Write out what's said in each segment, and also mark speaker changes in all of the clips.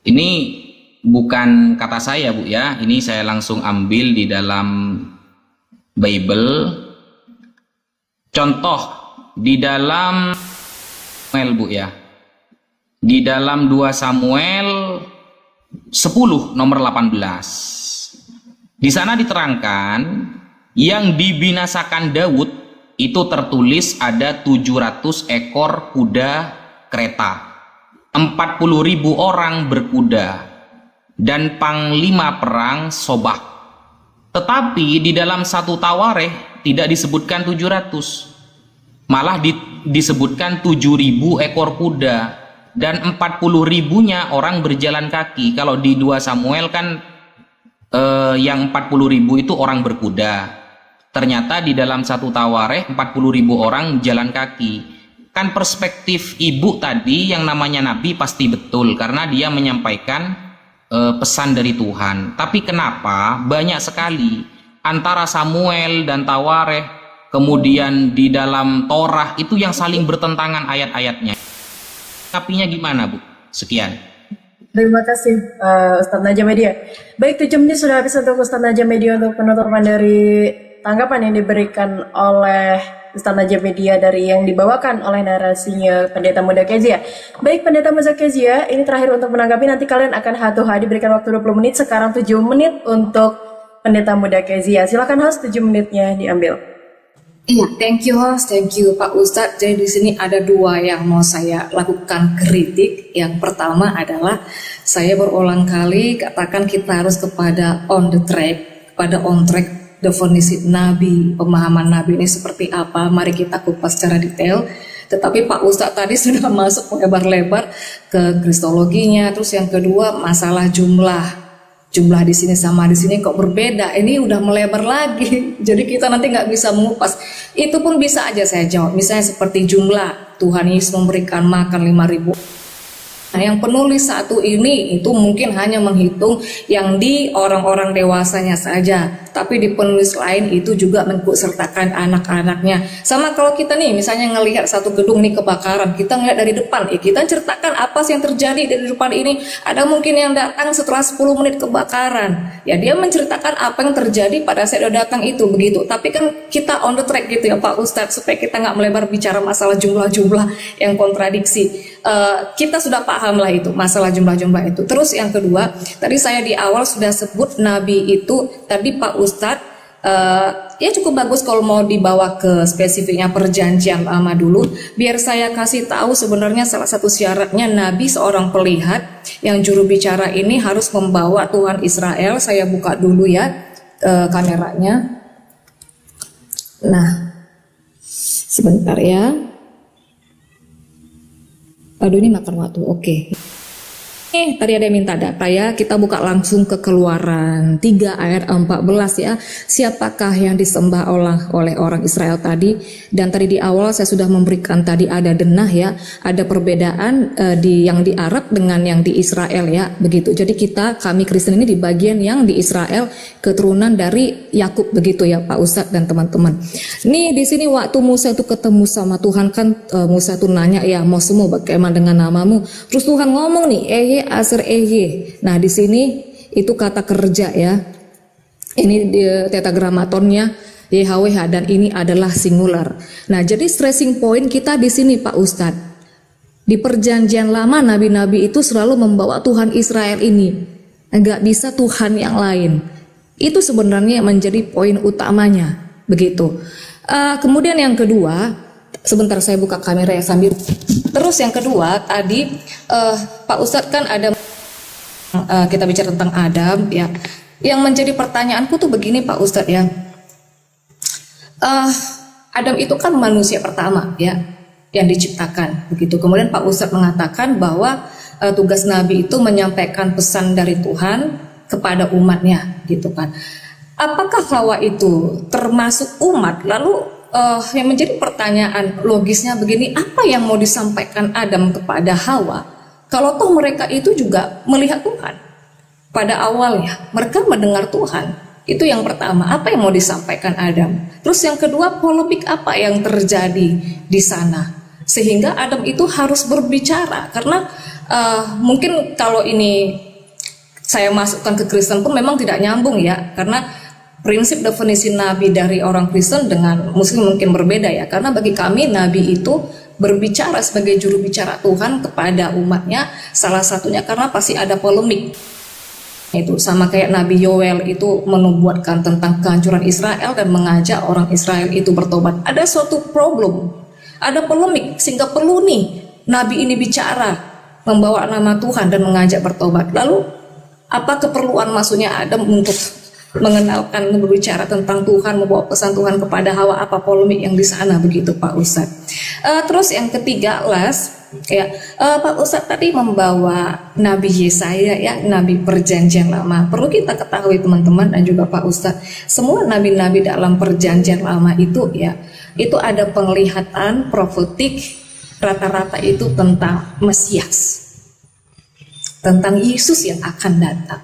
Speaker 1: Ini bukan kata saya, Bu ya. Ini saya langsung ambil di dalam Bible. Contoh di dalam Samuel, Bu ya. Di dalam 2 Samuel 10 nomor 18. Di sana diterangkan yang dibinasakan Daud itu tertulis ada 700 ekor kuda kereta, 40.000 orang berkuda, dan panglima perang Sobak. Tetapi di dalam 1 Tawareh tidak disebutkan 700, malah disebutkan 7.000 ekor kuda dan 40.000-nya orang berjalan kaki. Kalau di 2 Samuel kan yang 40.000 itu orang berkuda. Ternyata di dalam 1 Tawareh 40.000 orang jalan kaki. Kan perspektif ibu tadi yang namanya nabi pasti betul karena dia menyampaikan pesan dari Tuhan. Tapi kenapa banyak sekali antara Samuel dan Tawareh, kemudian di dalam Torah itu yang saling bertentangan ayat-ayatnya? Tapinya gimana, Bu? Sekian.
Speaker 2: Terima kasih Ustadz Najam Media. Baik, 7 menit sudah habis untuk Ustadz Najam Media untuk penutupan dari tanggapan yang diberikan oleh Ustadz Najam Media dari yang dibawakan oleh narasinya Pendeta Muda Kezia. Baik, Pendeta Muda Kezia, ini terakhir untuk menanggapi, nanti kalian akan hatu-hati diberikan waktu 20 menit, sekarang 7 menit untuk Pendeta Muda Kezia. Silakan host, 7 menitnya diambil.
Speaker 3: Iya, thank you host, thank you Pak Ustadz. Jadi di sini ada 2 yang mau saya lakukan kritik. Yang pertama adalah saya berulang kali katakan kita harus kepada on the track, kepada on track definisi Nabi, pemahaman Nabi ini seperti apa. Mari kita kupas secara detail. Tetapi Pak Ustadz tadi sudah masuk lebar-lebar ke kristologinya. Terus yang kedua masalah jumlah di sini sama di sini kok berbeda. Ini udah melebar lagi. Jadi kita nanti nggak bisa mengupas. Itu pun bisa aja saya jawab. Misalnya seperti jumlah, Tuhan Yesus memberikan makan 5.000. Nah, yang penulis satu ini itu mungkin hanya menghitung yang di orang-orang dewasanya saja, tapi di penulis lain itu juga mengikutsertakan anak-anaknya. Sama kalau kita nih misalnya ngelihat satu gedung nih kebakaran, kita ngelihat dari depan, kita ceritakan apa sih yang terjadi dari depan ini. Ada mungkin yang datang setelah 10 menit kebakaran, ya dia menceritakan apa yang terjadi pada saat dia datang itu, begitu. Tapi kan kita on the track gitu ya Pak Ustadz, supaya kita nggak melebar bicara masalah jumlah-jumlah yang kontradiksi. Kita sudah paham lah itu masalah jumlah-jumlah itu. Terus yang kedua, tadi saya di awal sudah sebut Nabi itu tadi Pak Ustadz, ya cukup bagus kalau mau dibawa ke spesifiknya perjanjian lama dulu, biar saya kasih tahu sebenarnya salah satu syaratnya Nabi seorang pelihat yang juru bicara ini harus membawa Tuhan Israel. Saya buka dulu ya kameranya. Nah, sebentar ya. Aduh, ini makan waktu. Oke. Tadi ada yang minta data ya, kita buka langsung ke Keluaran 3 ayat 14 ya. Siapakah yang disembah oleh orang Israel tadi? Dan tadi di awal saya sudah memberikan tadi ada denah ya, ada perbedaan yang di Arab dengan yang di Israel ya, begitu. Jadi kami Kristen ini di bagian yang di Israel, keturunan dari Yakub, begitu ya Pak Ustadz dan teman-teman. Nih di sini waktu Musa itu ketemu sama Tuhan kan, Musa itu nanya ya, mau semua bagaimana dengan namamu? Terus Tuhan ngomong nih, Aser Eye. Nah di sini itu kata kerja ya. Ini tetragramatonnya YHWH dan ini adalah singular. Nah jadi stressing point kita di sini Pak Ustadz. Di perjanjian lama nabi-nabi itu selalu membawa Tuhan Israel ini. Enggak bisa Tuhan yang lain. Itu sebenarnya menjadi poin utamanya. Begitu. Kemudian yang kedua, sebentar saya buka kamera ya sambil. Terus yang kedua tadi Pak Ustadz kan ada kita bicara tentang Adam ya. Yang menjadi pertanyaanku tuh begini Pak Ustadz ya. Adam itu kan manusia pertama ya yang diciptakan begitu. Kemudian Pak Ustadz mengatakan bahwa tugas Nabi itu menyampaikan pesan dari Tuhan kepada umatnya gitu kan. Apakah Hawa itu termasuk umat? Lalu yang menjadi pertanyaan logisnya begini, apa yang mau disampaikan Adam kepada Hawa kalau toh mereka itu juga melihat Tuhan pada awalnya, mereka mendengar Tuhan. Itu yang pertama, apa yang mau disampaikan Adam. Terus yang kedua, polemik apa yang terjadi di sana sehingga Adam itu harus berbicara, karena Mungkin kalau ini saya masukkan ke Kristen pun memang tidak nyambung ya, karena prinsip definisi nabi dari orang Kristen dengan Muslim mungkin berbeda ya, karena bagi kami nabi itu berbicara sebagai juru bicara Tuhan kepada umatnya, salah satunya karena pasti ada polemik. Itu sama kayak Nabi Yoel itu menubuatkan tentang kehancuran Israel dan mengajak orang Israel itu bertobat. Ada suatu problem, ada polemik, sehingga perlu nih Nabi ini bicara, membawa nama Tuhan dan mengajak bertobat. Lalu apa keperluan maksudnya Adam untuk mengenalkan, berbicara tentang Tuhan, membawa pesan Tuhan kepada Hawa? Apa polemik yang di sana begitu Pak Ustadz? Terus yang ketiga ya, Pak Ustadz tadi membawa Nabi Yesaya ya, Nabi Perjanjian Lama. Perlu kita ketahui teman-teman dan juga Pak Ustadz, semua nabi-nabi dalam Perjanjian Lama itu ya, itu ada penglihatan profetik, rata-rata itu tentang Mesias, tentang Yesus yang akan datang.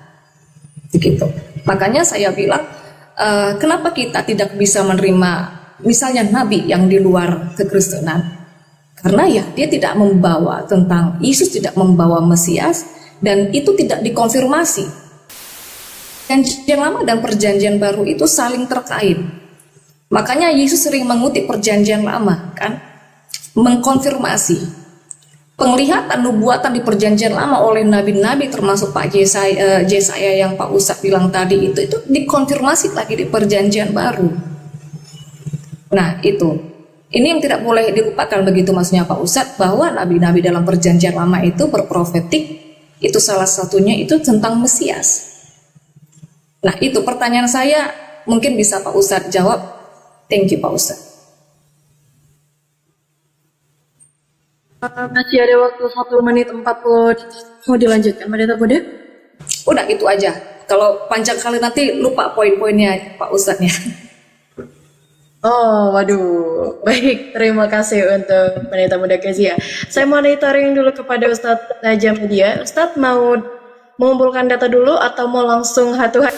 Speaker 3: Begitu. Makanya saya bilang, kenapa kita tidak bisa menerima misalnya nabi yang di luar kekristenan? Karena ya dia tidak membawa tentang Yesus, tidak membawa Mesias, dan itu tidak dikonfirmasi. Perjanjian Lama dan Perjanjian Baru itu saling terkait. Makanya Yesus sering mengutip Perjanjian Lama kan, mengkonfirmasi penglihatan nubuatan di Perjanjian Lama oleh nabi-nabi termasuk Pak Yesaya yang Pak Ustadz bilang tadi itu dikonfirmasi lagi di Perjanjian Baru. Nah itu. Ini yang tidak boleh dilupakan begitu maksudnya Pak Ustadz, bahwa nabi-nabi dalam Perjanjian Lama itu berprofetik, itu salah satunya itu tentang Mesias. Nah itu pertanyaan saya, mungkin bisa Pak Ustadz jawab. Thank you Pak Ustadz.
Speaker 2: Masih ada waktu 1 menit 40. Mau dilanjutkan Pendeta Budi?
Speaker 3: Udah itu aja. Kalau panjang kali nanti lupa poin-poinnya Pak Ustadznya.
Speaker 2: Oh, waduh. Baik, terima kasih untuk Pendeta Muda Kezia. Saya monitoring dulu kepada Ustadz Najam Media. Ustadz mau mengumpulkan data dulu atau mau langsung hatu-hatu?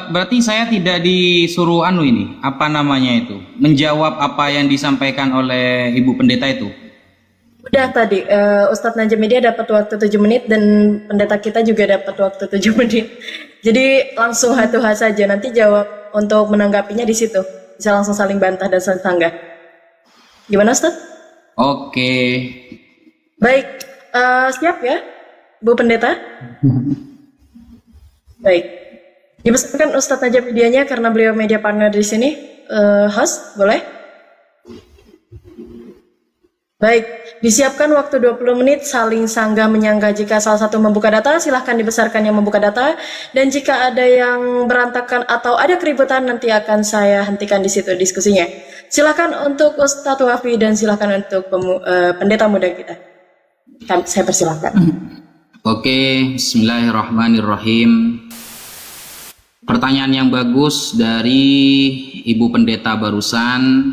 Speaker 1: Berarti saya tidak disuruh ini, apa namanya itu, menjawab apa yang disampaikan oleh Ibu Pendeta itu?
Speaker 2: Udah tadi, Ustadz Najam Media dapat waktu 7 menit dan pendeta kita juga dapat waktu 7 menit. Jadi langsung hatu-hatu saja, nanti jawab untuk menanggapinya di situ. Bisa langsung saling bantah dan saling sanggah. Gimana Ustadz?
Speaker 1: Oke.
Speaker 2: Baik, siap ya Bu Pendeta? Baik. Dipesankan Ustadz Najam Medianya karena beliau media partner di sini. Host, boleh? Baik, disiapkan waktu 20 menit saling sanggah menyanggah. Jika salah satu membuka data, silahkan dibesarkan yang membuka data. Dan jika ada yang berantakan atau ada keributan, nanti akan saya hentikan di situ diskusinya. Silahkan untuk Ustadz Wafi dan silahkan untuk pendeta muda kita. Saya persilahkan.
Speaker 1: Oke, bismillahirrahmanirrahim. Pertanyaan yang bagus dari Ibu Pendeta barusan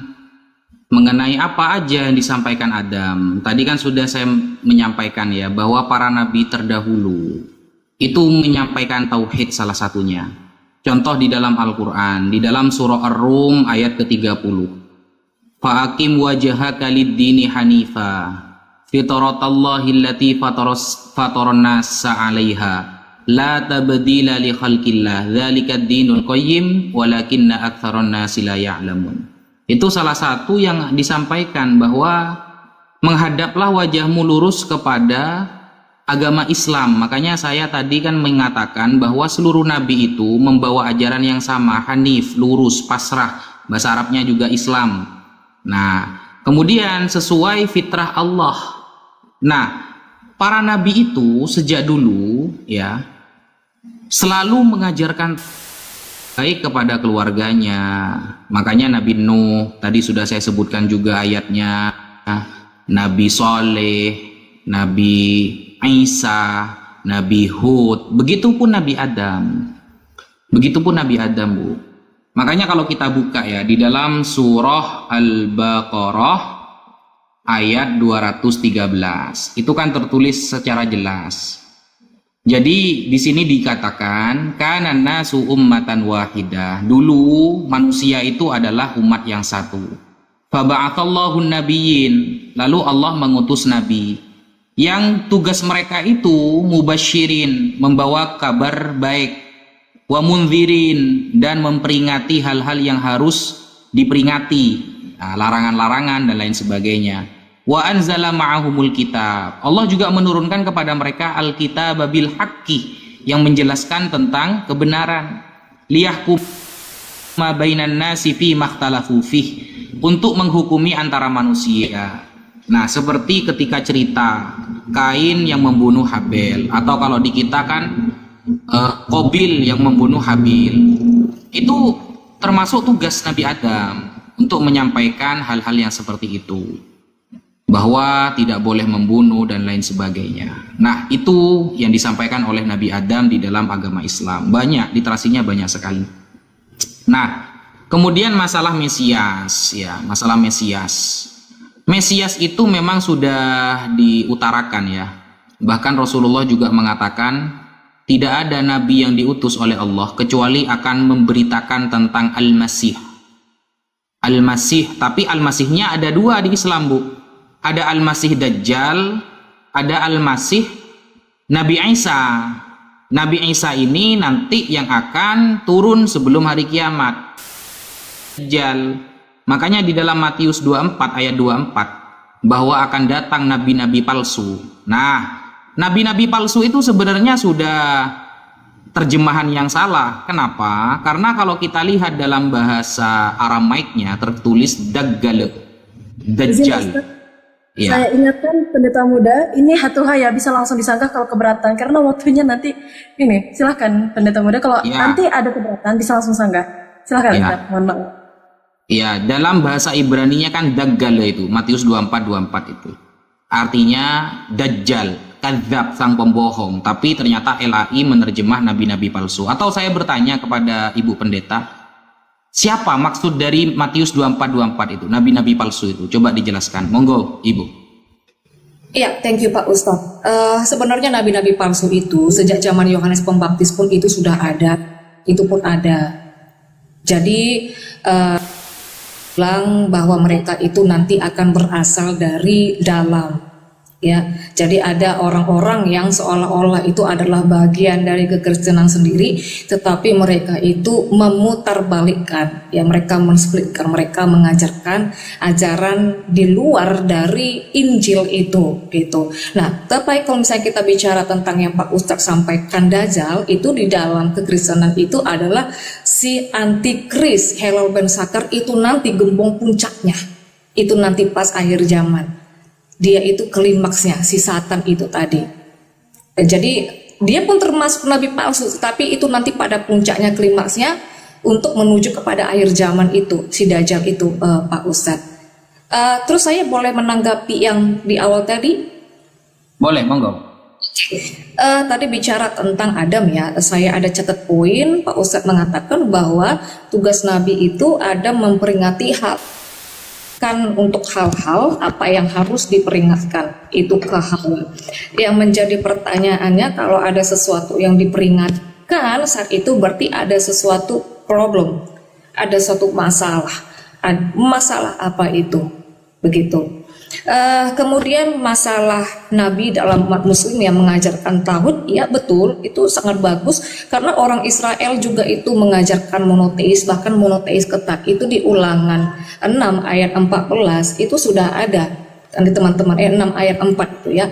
Speaker 1: mengenai apa aja yang disampaikan Adam. Tadi kan sudah saya menyampaikan ya, bahwa para nabi terdahulu itu menyampaikan tauhid salah satunya. Contoh di dalam Al-Quran, di dalam surah Ar-Rum ayat ke-30. Fa'akim wajhaka lid-dini hanifa fitratallahi allati fataran nasa 'alaiha la tabdila li khalqillah dzalikad dinul qayyim walakinna aktsaran nasi la ya'lamun. Itu salah satu yang disampaikan, bahwa menghadaplah wajahmu lurus kepada agama Islam. Makanya saya tadi kan mengatakan bahwa seluruh nabi itu membawa ajaran yang sama, hanif, lurus, pasrah, bahasa Arabnya juga Islam. Nah, kemudian sesuai fitrah Allah. Nah, para nabi itu sejak dulu ya selalu mengajarkan baik kepada keluarganya. Makanya Nabi Nuh tadi sudah saya sebutkan juga ayatnya, Nabi Soleh, Nabi Isa, Nabi Hud, begitupun Nabi Adam. Begitupun Nabi Adam, Bu. Makanya kalau kita buka ya di dalam surah Al-Baqarah ayat 213, itu kan tertulis secara jelas. Jadi di sini dikatakan kana nasu ummatan wahidah. Dulu manusia itu adalah umat yang satu. Faba'athallahu nabiyyin, lalu Allah mengutus nabi yang tugas mereka itu mubasyirin, membawa kabar baik, wa mundzirin, dan memperingati hal-hal yang harus diperingati, larangan-larangan dan lain sebagainya. Wa anzala ma'ahumul kitab, Allah juga menurunkan kepada mereka alkitab bil haqqi, yang menjelaskan tentang kebenaran, liyahkum ma bainan nasi fi makhtalafu fih, untuk menghukumi antara manusia. Nah, seperti ketika cerita Kain yang membunuh Habel, atau kalau di kita kan Qabil yang membunuh Habil. Itu termasuk tugas Nabi Adam untuk menyampaikan hal-hal yang seperti itu, bahwa tidak boleh membunuh dan lain sebagainya. Nah, itu yang disampaikan oleh Nabi Adam di dalam agama Islam. Banyak, literasinya banyak sekali. Nah, kemudian masalah Mesias, ya, masalah Mesias. Mesias itu memang sudah diutarakan ya. Bahkan Rasulullah juga mengatakan tidak ada nabi yang diutus oleh Allah kecuali akan memberitakan tentang Al-Masih. Al-Masih, tapi Al-Masihnya ada dua di Islam, Bu. Ada Al-Masih Dajjal, ada Al-Masih Nabi Isa. Nabi Isa ini nanti yang akan turun sebelum hari kiamat. Dajjal. Makanya di dalam Matius 24 ayat 24 bahwa akan datang nabi-nabi palsu. Nah, nabi-nabi palsu itu sebenarnya sudah terjemahan yang salah. Kenapa? Karena kalau kita lihat dalam bahasa Aramaiknya tertulis Dajjal. Dajjal. Ya.
Speaker 2: Saya ingatkan pendeta muda, ini hatuha ya, bisa langsung disangka kalau keberatan karena waktunya nanti ini. Silahkan pendeta muda, kalau nanti ada keberatan bisa langsung sanggah. Silahkan, mohon maaf.
Speaker 1: Ya, dalam bahasa Ibrani-nya kan Dajjal itu, Matius 24 itu. Artinya Dajjal, kadzab, sang pembohong. Tapi ternyata LAI menerjemah nabi-nabi palsu. Atau saya bertanya kepada Ibu Pendeta, siapa maksud dari Matius 24 itu, nabi-nabi palsu itu? Coba dijelaskan. Monggo, Ibu.
Speaker 3: Iya, thank you Pak Ustadz. Sebenarnya nabi-nabi palsu itu sejak zaman Yohanes Pembaptis pun itu sudah ada. Itu pun ada. Jadi bilang bahwa mereka itu nanti akan berasal dari dalam, ya. Jadi ada orang-orang yang seolah-olah itu adalah bagian dari kekristenan sendiri, tetapi mereka itu memutarbalikkan, ya, mereka mensplitkan, mereka mengajarkan ajaran di luar dari Injil itu, gitu. Nah, tapi kalau misalnya kita bicara tentang yang Pak Ustadz sampaikan Dajjal, itu di dalam kekristenan itu adalah si antikris Helel Ben Sakar itu nanti gembong puncaknya, itu nanti pas akhir zaman. Dia itu klimaksnya, si Satan itu tadi. Jadi dia pun termasuk nabi palsu, tapi itu nanti pada puncaknya, klimaksnya untuk menuju kepada akhir zaman itu, si Dajjal itu, Pak Ustadz. Terus saya boleh menanggapi yang di awal tadi?
Speaker 1: Boleh, monggo.
Speaker 3: Tadi bicara tentang Adam ya, saya ada catat poin. Pak Ustadz mengatakan bahwa tugas Nabi itu ada memperingati hal, kan, untuk hal-hal apa yang harus diperingatkan, itu kehaluan. Yang menjadi pertanyaannya, kalau ada sesuatu yang diperingatkan saat itu berarti ada sesuatu problem, ada suatu masalah. Masalah apa itu? Begitu. Kemudian masalah Nabi dalam umat muslim yang mengajarkan tauhid, ya betul, itu sangat bagus karena orang Israel juga itu mengajarkan monoteis, bahkan monoteis ketat. Itu di Ulangan 6 ayat 14 itu sudah ada. Nanti teman-teman 6 ayat 4 itu ya.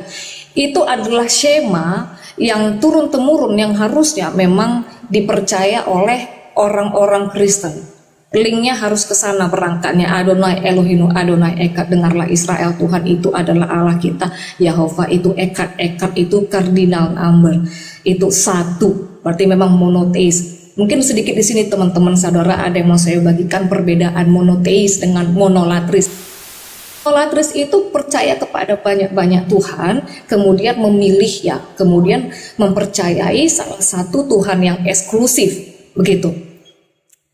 Speaker 3: Itu adalah skema yang turun-temurun yang harusnya memang dipercaya oleh orang-orang Kristen. Linknya harus ke sana berangkatnya. Adonai Elohinu Adonai Echad, dengarlah Israel, Tuhan itu adalah Allah kita. Yahova itu Echad, Echad itu cardinal number, itu satu, berarti memang monoteis. Mungkin sedikit di sini teman-teman saudara ada yang mau saya bagikan perbedaan monoteis dengan monolatris. Monolatris itu percaya kepada banyak-banyak Tuhan, kemudian memilih, ya, kemudian mempercayai salah satu Tuhan yang eksklusif, begitu.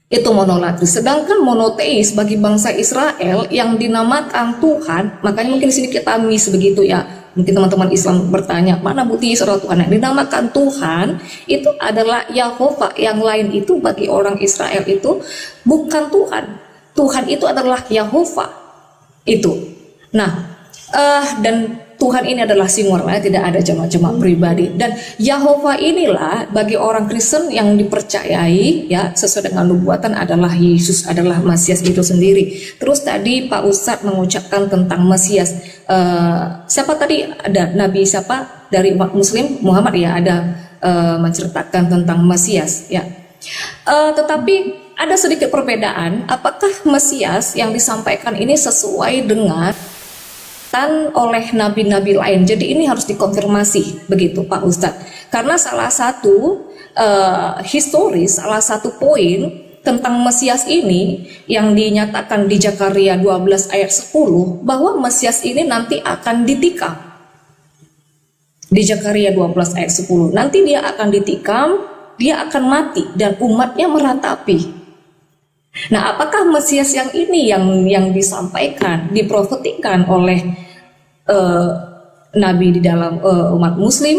Speaker 3: Itu monolatris. Sedangkan monoteis bagi bangsa Israel yang dinamakan Tuhan, makanya mungkin di sini kita miss begitu ya. Mungkin teman-teman Islam bertanya, mana bukti Israel Tuhan yang dinamakan Tuhan? Itu adalah Yahova. Yang lain itu bagi orang Israel itu bukan Tuhan. Tuhan itu adalah Yahova. Itu. Nah, dan Tuhan ini adalah singular, tidak ada jemaat-jemaat pribadi. Dan Yahova inilah bagi orang Kristen yang dipercayai ya sesuai dengan nubuatan adalah Yesus, adalah Mesias itu sendiri. Terus tadi Pak Ustadz mengucapkan tentang Mesias. Siapa tadi, ada Nabi siapa dari umat Muslim, Muhammad ya, ada menceritakan tentang Mesias ya. Tetapi ada sedikit perbedaan. Apakah Mesias yang disampaikan ini sesuai dengan oleh nabi-nabi lain? Jadi ini harus dikonfirmasi begitu Pak Ustadz. Karena salah satu historis, salah satu poin tentang Mesias ini yang dinyatakan di Zakaria 12 ayat 10 bahwa Mesias ini nanti akan ditikam. Di Zakaria 12 ayat 10 nanti dia akan ditikam, dia akan mati dan umatnya meratapi. Nah, apakah Mesias yang ini yang disampaikan, diprofetikan oleh nabi di dalam umat Muslim?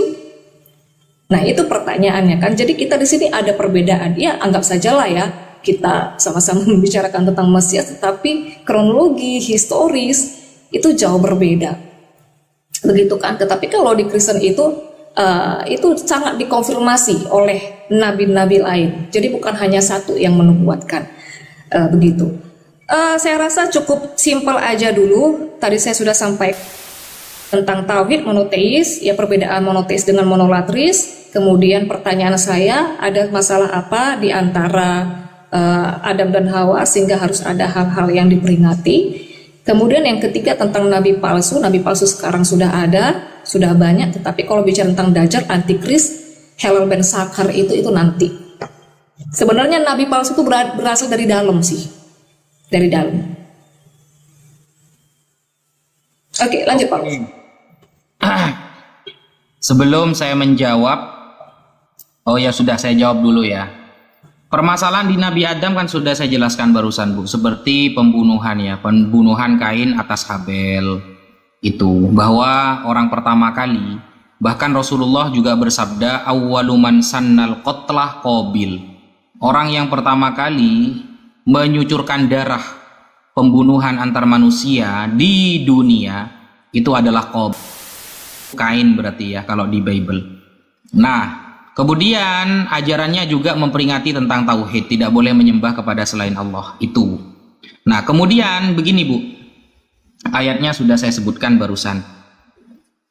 Speaker 3: Nah, itu pertanyaannya kan. Jadi kita di sini ada perbedaan. Ya, anggap sajalah ya kita sama-sama membicarakan tentang Mesias, tetapi kronologi, historis itu jauh berbeda. Begitu kan? Tetapi kalau di Kristen itu sangat dikonfirmasi oleh nabi-nabi lain. Jadi bukan hanya satu yang menubuatkan. Begitu. Saya rasa cukup simpel aja dulu. Tadi saya sudah sampaikan tentang tauhid monoteis, ya perbedaan monoteis dengan monolatris. Kemudian pertanyaan saya, ada masalah apa di antara Adam dan Hawa sehingga harus ada hal-hal yang diperingati. Kemudian yang ketiga tentang nabi palsu sekarang sudah ada, sudah banyak. Tetapi kalau bicara tentang Dajjal, Antikris, Helel ben Sakar itu nanti. Sebenarnya nabi palsu itu berasal dari dalam sih, dari dalam. Oke, lanjut Pak.
Speaker 1: Sebelum saya menjawab, oh ya sudah saya jawab dulu ya. Permasalahan di Nabi Adam kan sudah saya jelaskan barusan Bu, seperti pembunuhan ya, pembunuhan Kain atas Habel itu, bahwa orang pertama kali, bahkan Rasulullah juga bersabda awwaluman sannal qatlah Qabil. Orang yang pertama kali menyucurkan darah pembunuhan antar manusia di dunia itu adalah Kain berarti ya kalau di Bible. Nah, kemudian ajarannya juga memperingati tentang tauhid, tidak boleh menyembah kepada selain Allah itu. Nah, kemudian begini Bu, ayatnya sudah saya sebutkan barusan.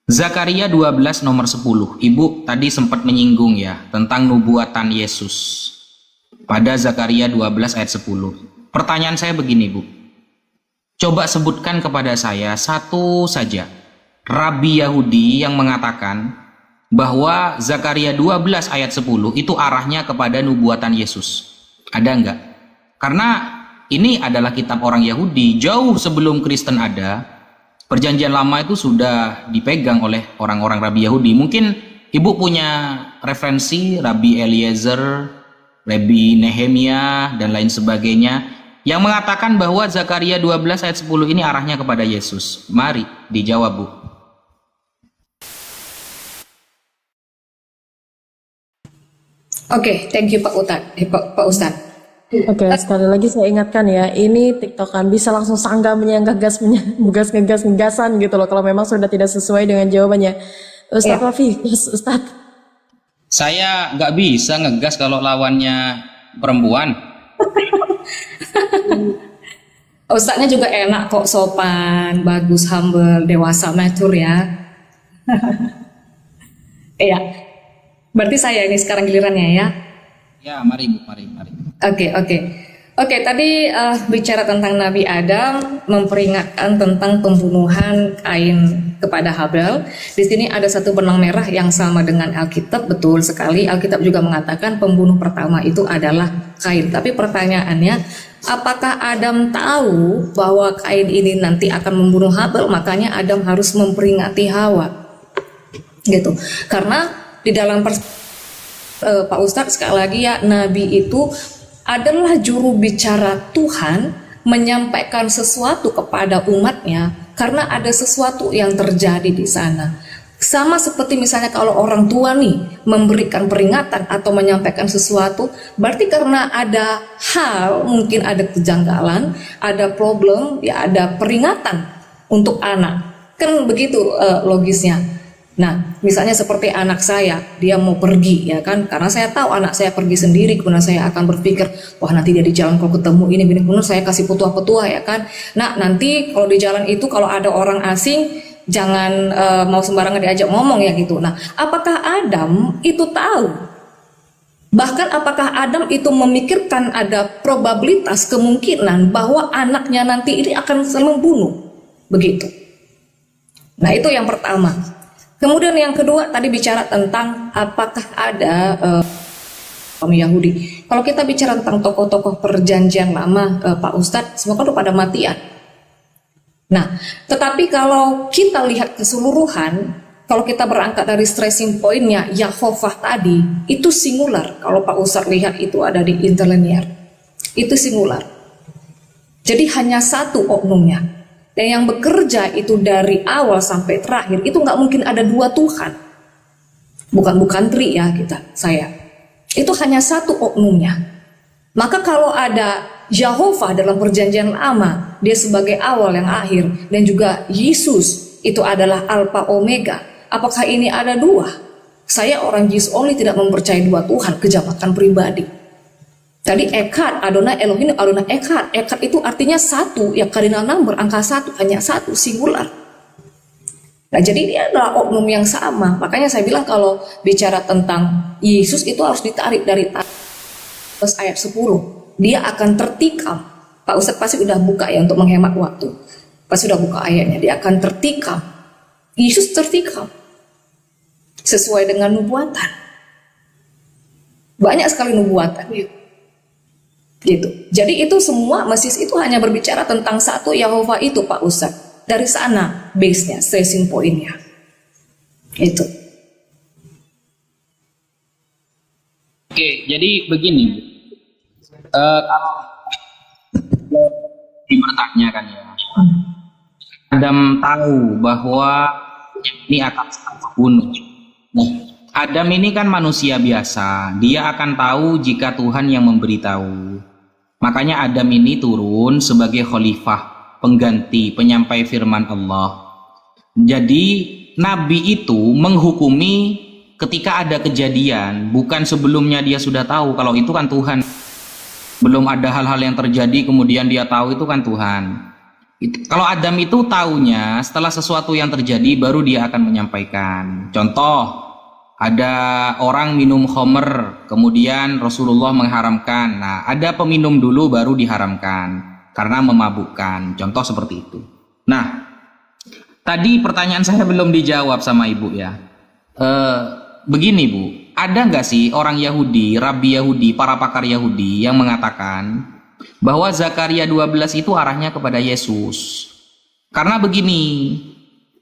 Speaker 1: Zakaria 12 nomor 10. Ibu tadi sempat menyinggung ya tentang nubuatan Yesus pada Zakaria 12 ayat 10. Pertanyaan saya begini Bu, coba sebutkan kepada saya satu saja Rabi Yahudi yang mengatakan bahwa Zakaria 12 ayat 10 itu arahnya kepada nubuatan Yesus. Ada enggak? Karena ini adalah kitab orang Yahudi, jauh sebelum Kristen ada. Perjanjian lama itu sudah dipegang oleh orang-orang Rabi Yahudi. Mungkin Ibu punya referensi Rabi Eliezer, Rabi Nehemia dan lain sebagainya yang mengatakan bahwa Zakaria 12 ayat 10 ini arahnya kepada Yesus. Mari dijawab Bu.
Speaker 3: Oke, thank you Pak Ustadz.
Speaker 2: Oke, sekali lagi saya ingatkan ya, ini TikTokan bisa langsung sanggah menyanggah gas, ngegasan gitu loh kalau memang sudah tidak sesuai dengan jawabannya. Ustadz Rafi, Ustadz.
Speaker 1: Saya nggak bisa ngegas kalau lawannya perempuan.
Speaker 3: Ustadznya juga enak kok, sopan, bagus, humble, dewasa, mature ya. Iya. Berarti saya ini sekarang gilirannya ya.
Speaker 1: Ya, mari Bu, mari.
Speaker 3: Oke, tadi bicara tentang Nabi Adam, memperingatkan tentang pembunuhan Kain kepada Habel. Di sini ada satu benang merah yang sama dengan Alkitab, betul sekali. Alkitab juga mengatakan pembunuh pertama itu adalah Kain. Tapi pertanyaannya, apakah Adam tahu bahwa Kain ini nanti akan membunuh Habel? Makanya Adam harus memperingati Hawa. Gitu. Karena di dalam Pak Ustadz sekali lagi ya, Nabi itu adalah juru bicara Tuhan menyampaikan sesuatu kepada umatnya karena ada sesuatu yang terjadi di sana. Sama seperti misalnya kalau orang tua nih memberikan peringatan atau menyampaikan sesuatu, berarti karena ada hal, mungkin ada kejanggalan, ada problem, ya ada peringatan untuk anak. Kan begitu logisnya. Nah, misalnya seperti anak saya, dia mau pergi ya kan, karena saya tahu anak saya pergi sendiri, kemudian saya akan berpikir, wah nanti dia di jalan kalau ketemu ini, kemudian saya kasih petua-petua ya kan. Nah, nanti kalau di jalan itu kalau ada orang asing, jangan mau sembarangan diajak ngomong ya gitu. Nah, apakah Adam itu tahu? Bahkan apakah Adam itu memikirkan ada probabilitas kemungkinan bahwa anaknya nanti ini akan saling membunuh? Begitu. Nah, itu yang pertama. Kemudian yang kedua tadi bicara tentang apakah ada kaum Yahudi. Kalau kita bicara tentang tokoh-tokoh perjanjian lama, Pak Ustadz, semua kan pada matian. Nah, tetapi kalau kita lihat keseluruhan, kalau kita berangkat dari stressing pointnya Yahovah tadi, itu singular. Kalau Pak Ustadz lihat itu ada di interlinear, itu singular. Jadi hanya satu oknumnya. Dan yang bekerja itu dari awal sampai terakhir, itu nggak mungkin ada dua Tuhan. Bukan tri ya saya. Itu hanya satu oknumnya. Maka kalau ada Yahovah dalam perjanjian lama, dia sebagai awal yang akhir, dan juga Yesus itu adalah Alpha Omega. Apakah ini ada dua? Saya orang Jesus only tidak mempercayai dua Tuhan, kejamakan pribadi. Tadi Echad, Adonai Elohim, Adonai Echad. Echad itu artinya satu, ya cardinal number, angka satu, hanya satu, singular. Nah, jadi dia adalah oknum yang sama. Makanya saya bilang kalau bicara tentang Yesus itu harus ditarik dari ayat 10. Dia akan tertikam. Pak Ustadz pasti udah buka ya untuk menghemat waktu. Pasti udah buka ayatnya. Dia akan tertikam. Yesus tertikam. Sesuai dengan nubuatan. Banyak sekali nubuatan. Gitu. Jadi itu semua Mesias itu hanya berbicara tentang satu Yahovah itu Pak Ustadz. Dari sana base-nya, stressing point-nya. Itu.
Speaker 1: Oke, jadi begini. Kalau bertanya kan ya. Adam tahu bahwa ini akan terbunuh. Nah, Adam ini kan manusia biasa. Dia akan tahu jika Tuhan yang memberitahu. Makanya Adam ini turun sebagai khalifah, pengganti, penyampai firman Allah. Jadi Nabi itu menghukumi ketika ada kejadian, bukan sebelumnya dia sudah tahu kalau itu kan Tuhan. Belum ada hal-hal yang terjadi kemudian dia tahu itu kan Tuhan. Kalau Adam itu taunya setelah sesuatu yang terjadi baru dia akan menyampaikan. Contoh, ada orang minum khamr, kemudian Rasulullah mengharamkan. Nah, ada peminum dulu baru diharamkan karena memabukkan. Contoh seperti itu. Nah, tadi pertanyaan saya belum dijawab sama Ibu ya. Begini Bu, ada nggak sih orang Yahudi, Rabi Yahudi, para pakar Yahudi yang mengatakan bahwa Zakaria 12 itu arahnya kepada Yesus? Karena begini,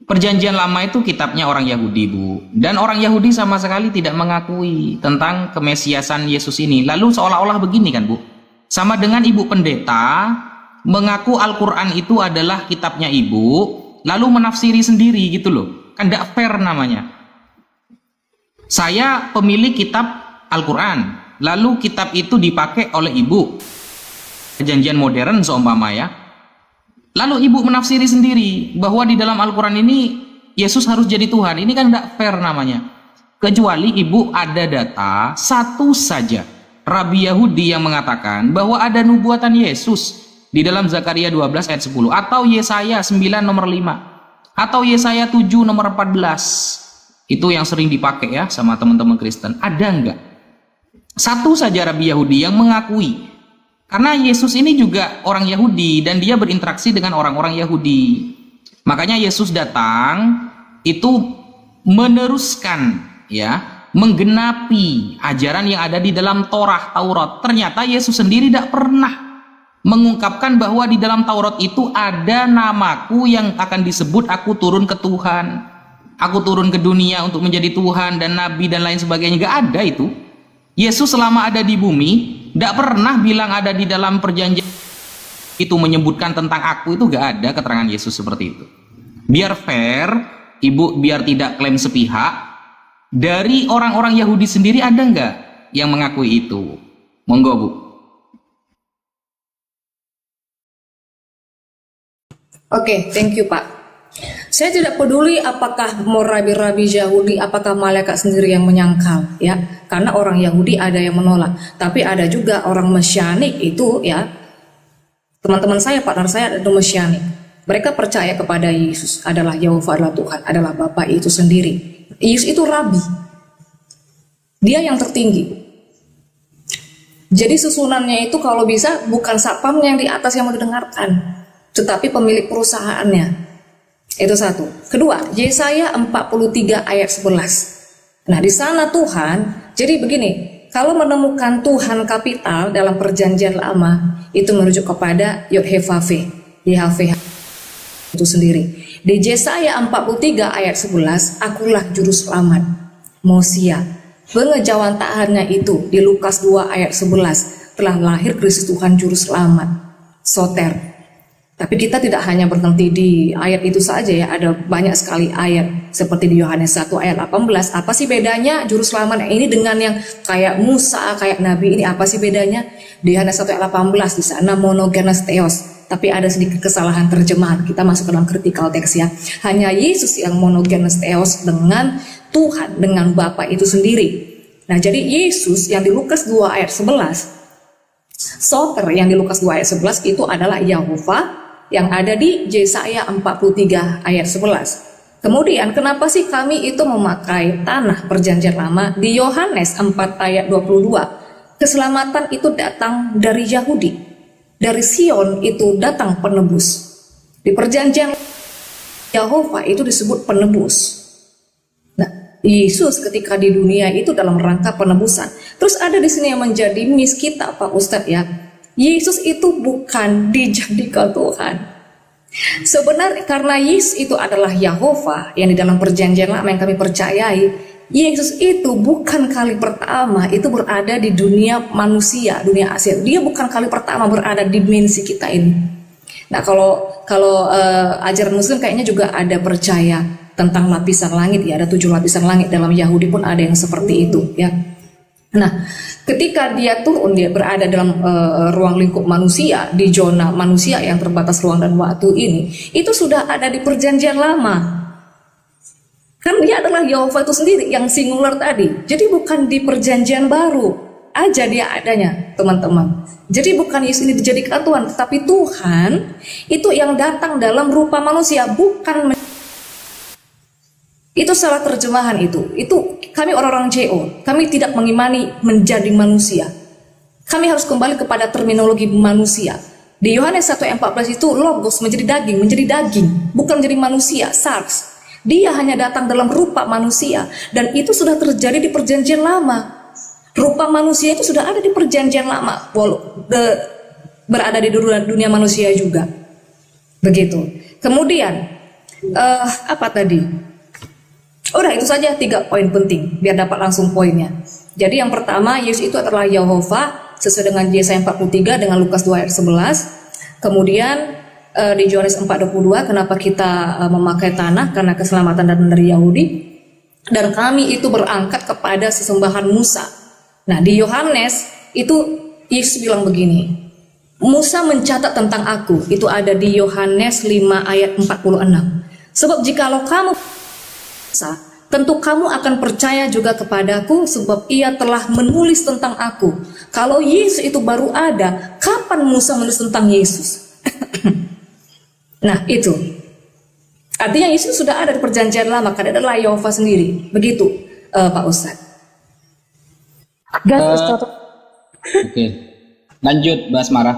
Speaker 1: Perjanjian Lama itu kitabnya orang Yahudi Bu, dan orang Yahudi sama sekali tidak mengakui tentang kemesiasan Yesus ini. Lalu seolah-olah begini kan Bu, sama dengan Ibu pendeta mengaku Al-Quran itu adalah kitabnya Ibu, lalu menafsiri sendiri gitu loh. Kan tidak fair namanya. Saya pemilik kitab Al-Quran, lalu kitab itu dipakai oleh Ibu, perjanjian modern seumpama ya. Lalu Ibu menafsiri sendiri bahwa di dalam Al-Quran ini Yesus harus jadi Tuhan. Ini kan tidak fair namanya. Kecuali Ibu ada data satu saja Rabi Yahudi yang mengatakan bahwa ada nubuatan Yesus di dalam Zakaria 12 ayat 10, atau Yesaya 9 nomor 5, atau Yesaya 7 nomor 14. Itu yang sering dipakai ya sama teman-teman Kristen. Ada enggak? Satu saja Rabi Yahudi yang mengakui. Karena Yesus ini juga orang Yahudi dan dia berinteraksi dengan orang-orang Yahudi. Makanya Yesus datang itu meneruskan ya, menggenapi ajaran yang ada di dalam Taurat. Ternyata Yesus sendiri tidak pernah mengungkapkan bahwa di dalam Taurat itu ada namaku yang akan disebut aku turun ke Tuhan. Aku turun ke dunia untuk menjadi Tuhan dan Nabi dan lain sebagainya. Gak ada itu. Yesus selama ada di bumi tidak pernah bilang ada di dalam perjanjian itu menyebutkan tentang aku. Itu gak ada keterangan Yesus seperti itu. Biar fair, Ibu, biar tidak klaim sepihak, dari orang-orang Yahudi sendiri ada nggak yang mengakui itu? Monggo Bu.
Speaker 3: Oke, thank you Pak. Saya tidak peduli apakah mau rabi-rabi Yahudi, apakah malaikat sendiri yang menyangkal, ya. Karena orang Yahudi ada yang menolak, tapi ada juga orang Mesyanik itu, ya. Teman-teman saya, partner saya itu Mesyanik. Mereka percaya kepada Yesus adalah Yehova, adalah Tuhan, adalah Bapa itu sendiri. Yesus itu rabi. Dia yang tertinggi. Jadi susunannya itu kalau bisa bukan satpamnya yang di atas yang mau didengarkan, tetapi pemilik perusahaannya. Itu satu. Kedua, Yesaya 43 ayat 11. Nah, di sana Tuhan, jadi begini, kalau menemukan Tuhan kapital dalam perjanjian lama, itu merujuk kepada Yod-Heh-Vav-Veh, YHWH itu sendiri. Di Yesaya 43 ayat 11, akulah juru selamat, Mosia. Pengejawantaannya itu di Lukas 2 ayat 11, telah lahir Kristus Tuhan juru selamat, Soter. Tapi kita tidak hanya berhenti di ayat itu saja ya, ada banyak sekali ayat seperti di Yohanes 1 ayat 18. Apa sih bedanya juru selamat ini dengan yang kayak Musa, kayak Nabi ini, apa sih bedanya? Di Yohanes 1 ayat 18 di sana monogenes theos, tapi ada sedikit kesalahan terjemahan. Kita masuk ke dalam critical text ya. Hanya Yesus yang monogenes theos dengan Tuhan, dengan Bapa itu sendiri. Nah, jadi Yesus yang di Lukas 2 ayat 11, Soter yang di Lukas 2 ayat 11 itu adalah Yehova yang ada di Yesaya 43 ayat 11. Kemudian kenapa sih kami itu memakai tanah perjanjian lama? Di Yohanes 4 ayat 22, keselamatan itu datang dari Yahudi. Dari Sion itu datang penebus. Di perjanjian Yehova itu disebut penebus. Nah, Yesus ketika di dunia itu dalam rangka penebusan. Terus ada di sini yang menjadi miss kita Pak Ustadz ya. Yesus itu bukan dijadikan Tuhan. Sebenarnya karena Yesus itu adalah Yehova yang di dalam perjanjian lama yang kami percayai, Yesus itu bukan kali pertama itu berada di dunia manusia, dunia Asia. Dia bukan kali pertama berada di dimensi kita ini. Nah, kalau ajaran Muslim kayaknya juga ada percaya tentang lapisan langit ya, ada 7 lapisan langit. Dalam Yahudi pun ada yang seperti itu ya. Nah, ketika dia turun, dia berada dalam ruang lingkup manusia, di zona manusia yang terbatas ruang dan waktu ini, itu sudah ada di perjanjian lama. Kan dia adalah Yehova itu sendiri yang singular tadi. Jadi bukan di perjanjian baru aja dia adanya, teman-teman. Jadi bukan Yesus ini dijadikan Tuhan, tetapi Tuhan itu yang datang dalam rupa manusia, bukan itu salah terjemahan itu kami orang-orang JO, kami tidak mengimani menjadi manusia. Kami harus kembali kepada terminologi manusia. Di Yohanes 1 ayat 14 itu logos menjadi daging, bukan menjadi manusia, sarx. Dia hanya datang dalam rupa manusia, dan itu sudah terjadi di perjanjian lama. Rupa manusia itu sudah ada di perjanjian lama, berada di dunia manusia juga. Begitu. Kemudian apa tadi? Udah itu saja 3 poin penting biar dapat langsung poinnya. Jadi yang pertama, Yesus itu adalah Yehova sesuai dengan Yesaya 43 dengan Lukas 2 ayat 11. Kemudian di Yohanes 4:22 kenapa kita memakai tanah? Karena keselamatan datang dari Yahudi. Dan kami itu berangkat kepada sesembahan Musa. Nah, di Yohanes itu Yesus bilang begini. Musa mencatat tentang aku. Itu ada di Yohanes 5 ayat 46. Sebab jikalau kamu tentu kamu akan percaya juga kepadaku, sebab ia telah menulis tentang aku. Kalau Yesus itu baru ada, kapan Musa menulis tentang Yesus? Nah, itu artinya Yesus sudah ada di perjanjian lama, karena adalah Yehova sendiri. Begitu Pak Ustadz.
Speaker 1: Oke. Lanjut Mbak Asmara.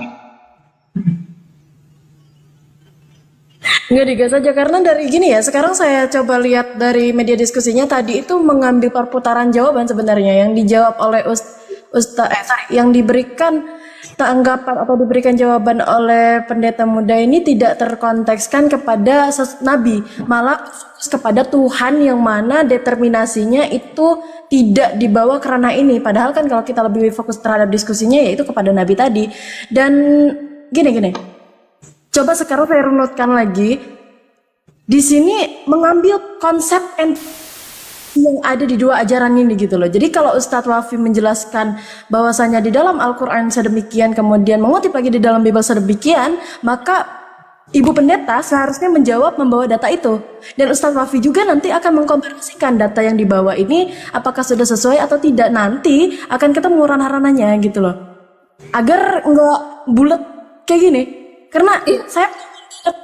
Speaker 2: Nggak digas aja karena dari gini ya, sekarang saya coba lihat dari media diskusinya tadi itu mengambil perputaran jawaban sebenarnya yang dijawab oleh yang diberikan tanggapan atau diberikan jawaban oleh pendeta muda ini tidak terkontekskan kepada nabi, malah kepada Tuhan yang mana determinasinya itu tidak dibawa kerana ini. Padahal kan kalau kita lebih fokus terhadap diskusinya yaitu kepada nabi tadi. Dan gini. Coba sekarang saya runutkan lagi. Di sini mengambil konsep yang ada di 2 ajaran ini gitu loh. Jadi kalau Ustadz Wafi menjelaskan bahwasanya di dalam Al-Quran sedemikian, kemudian mengutip lagi di dalam Bible sedemikian, maka Ibu Pendeta seharusnya menjawab membawa data itu. Dan Ustadz Wafi juga nanti akan mengkomparasikan data yang dibawa ini apakah sudah sesuai atau tidak. Nanti akan ketemu ranah-ranahnya gitu loh. Agar nggak bulat kayak gini. Karena saya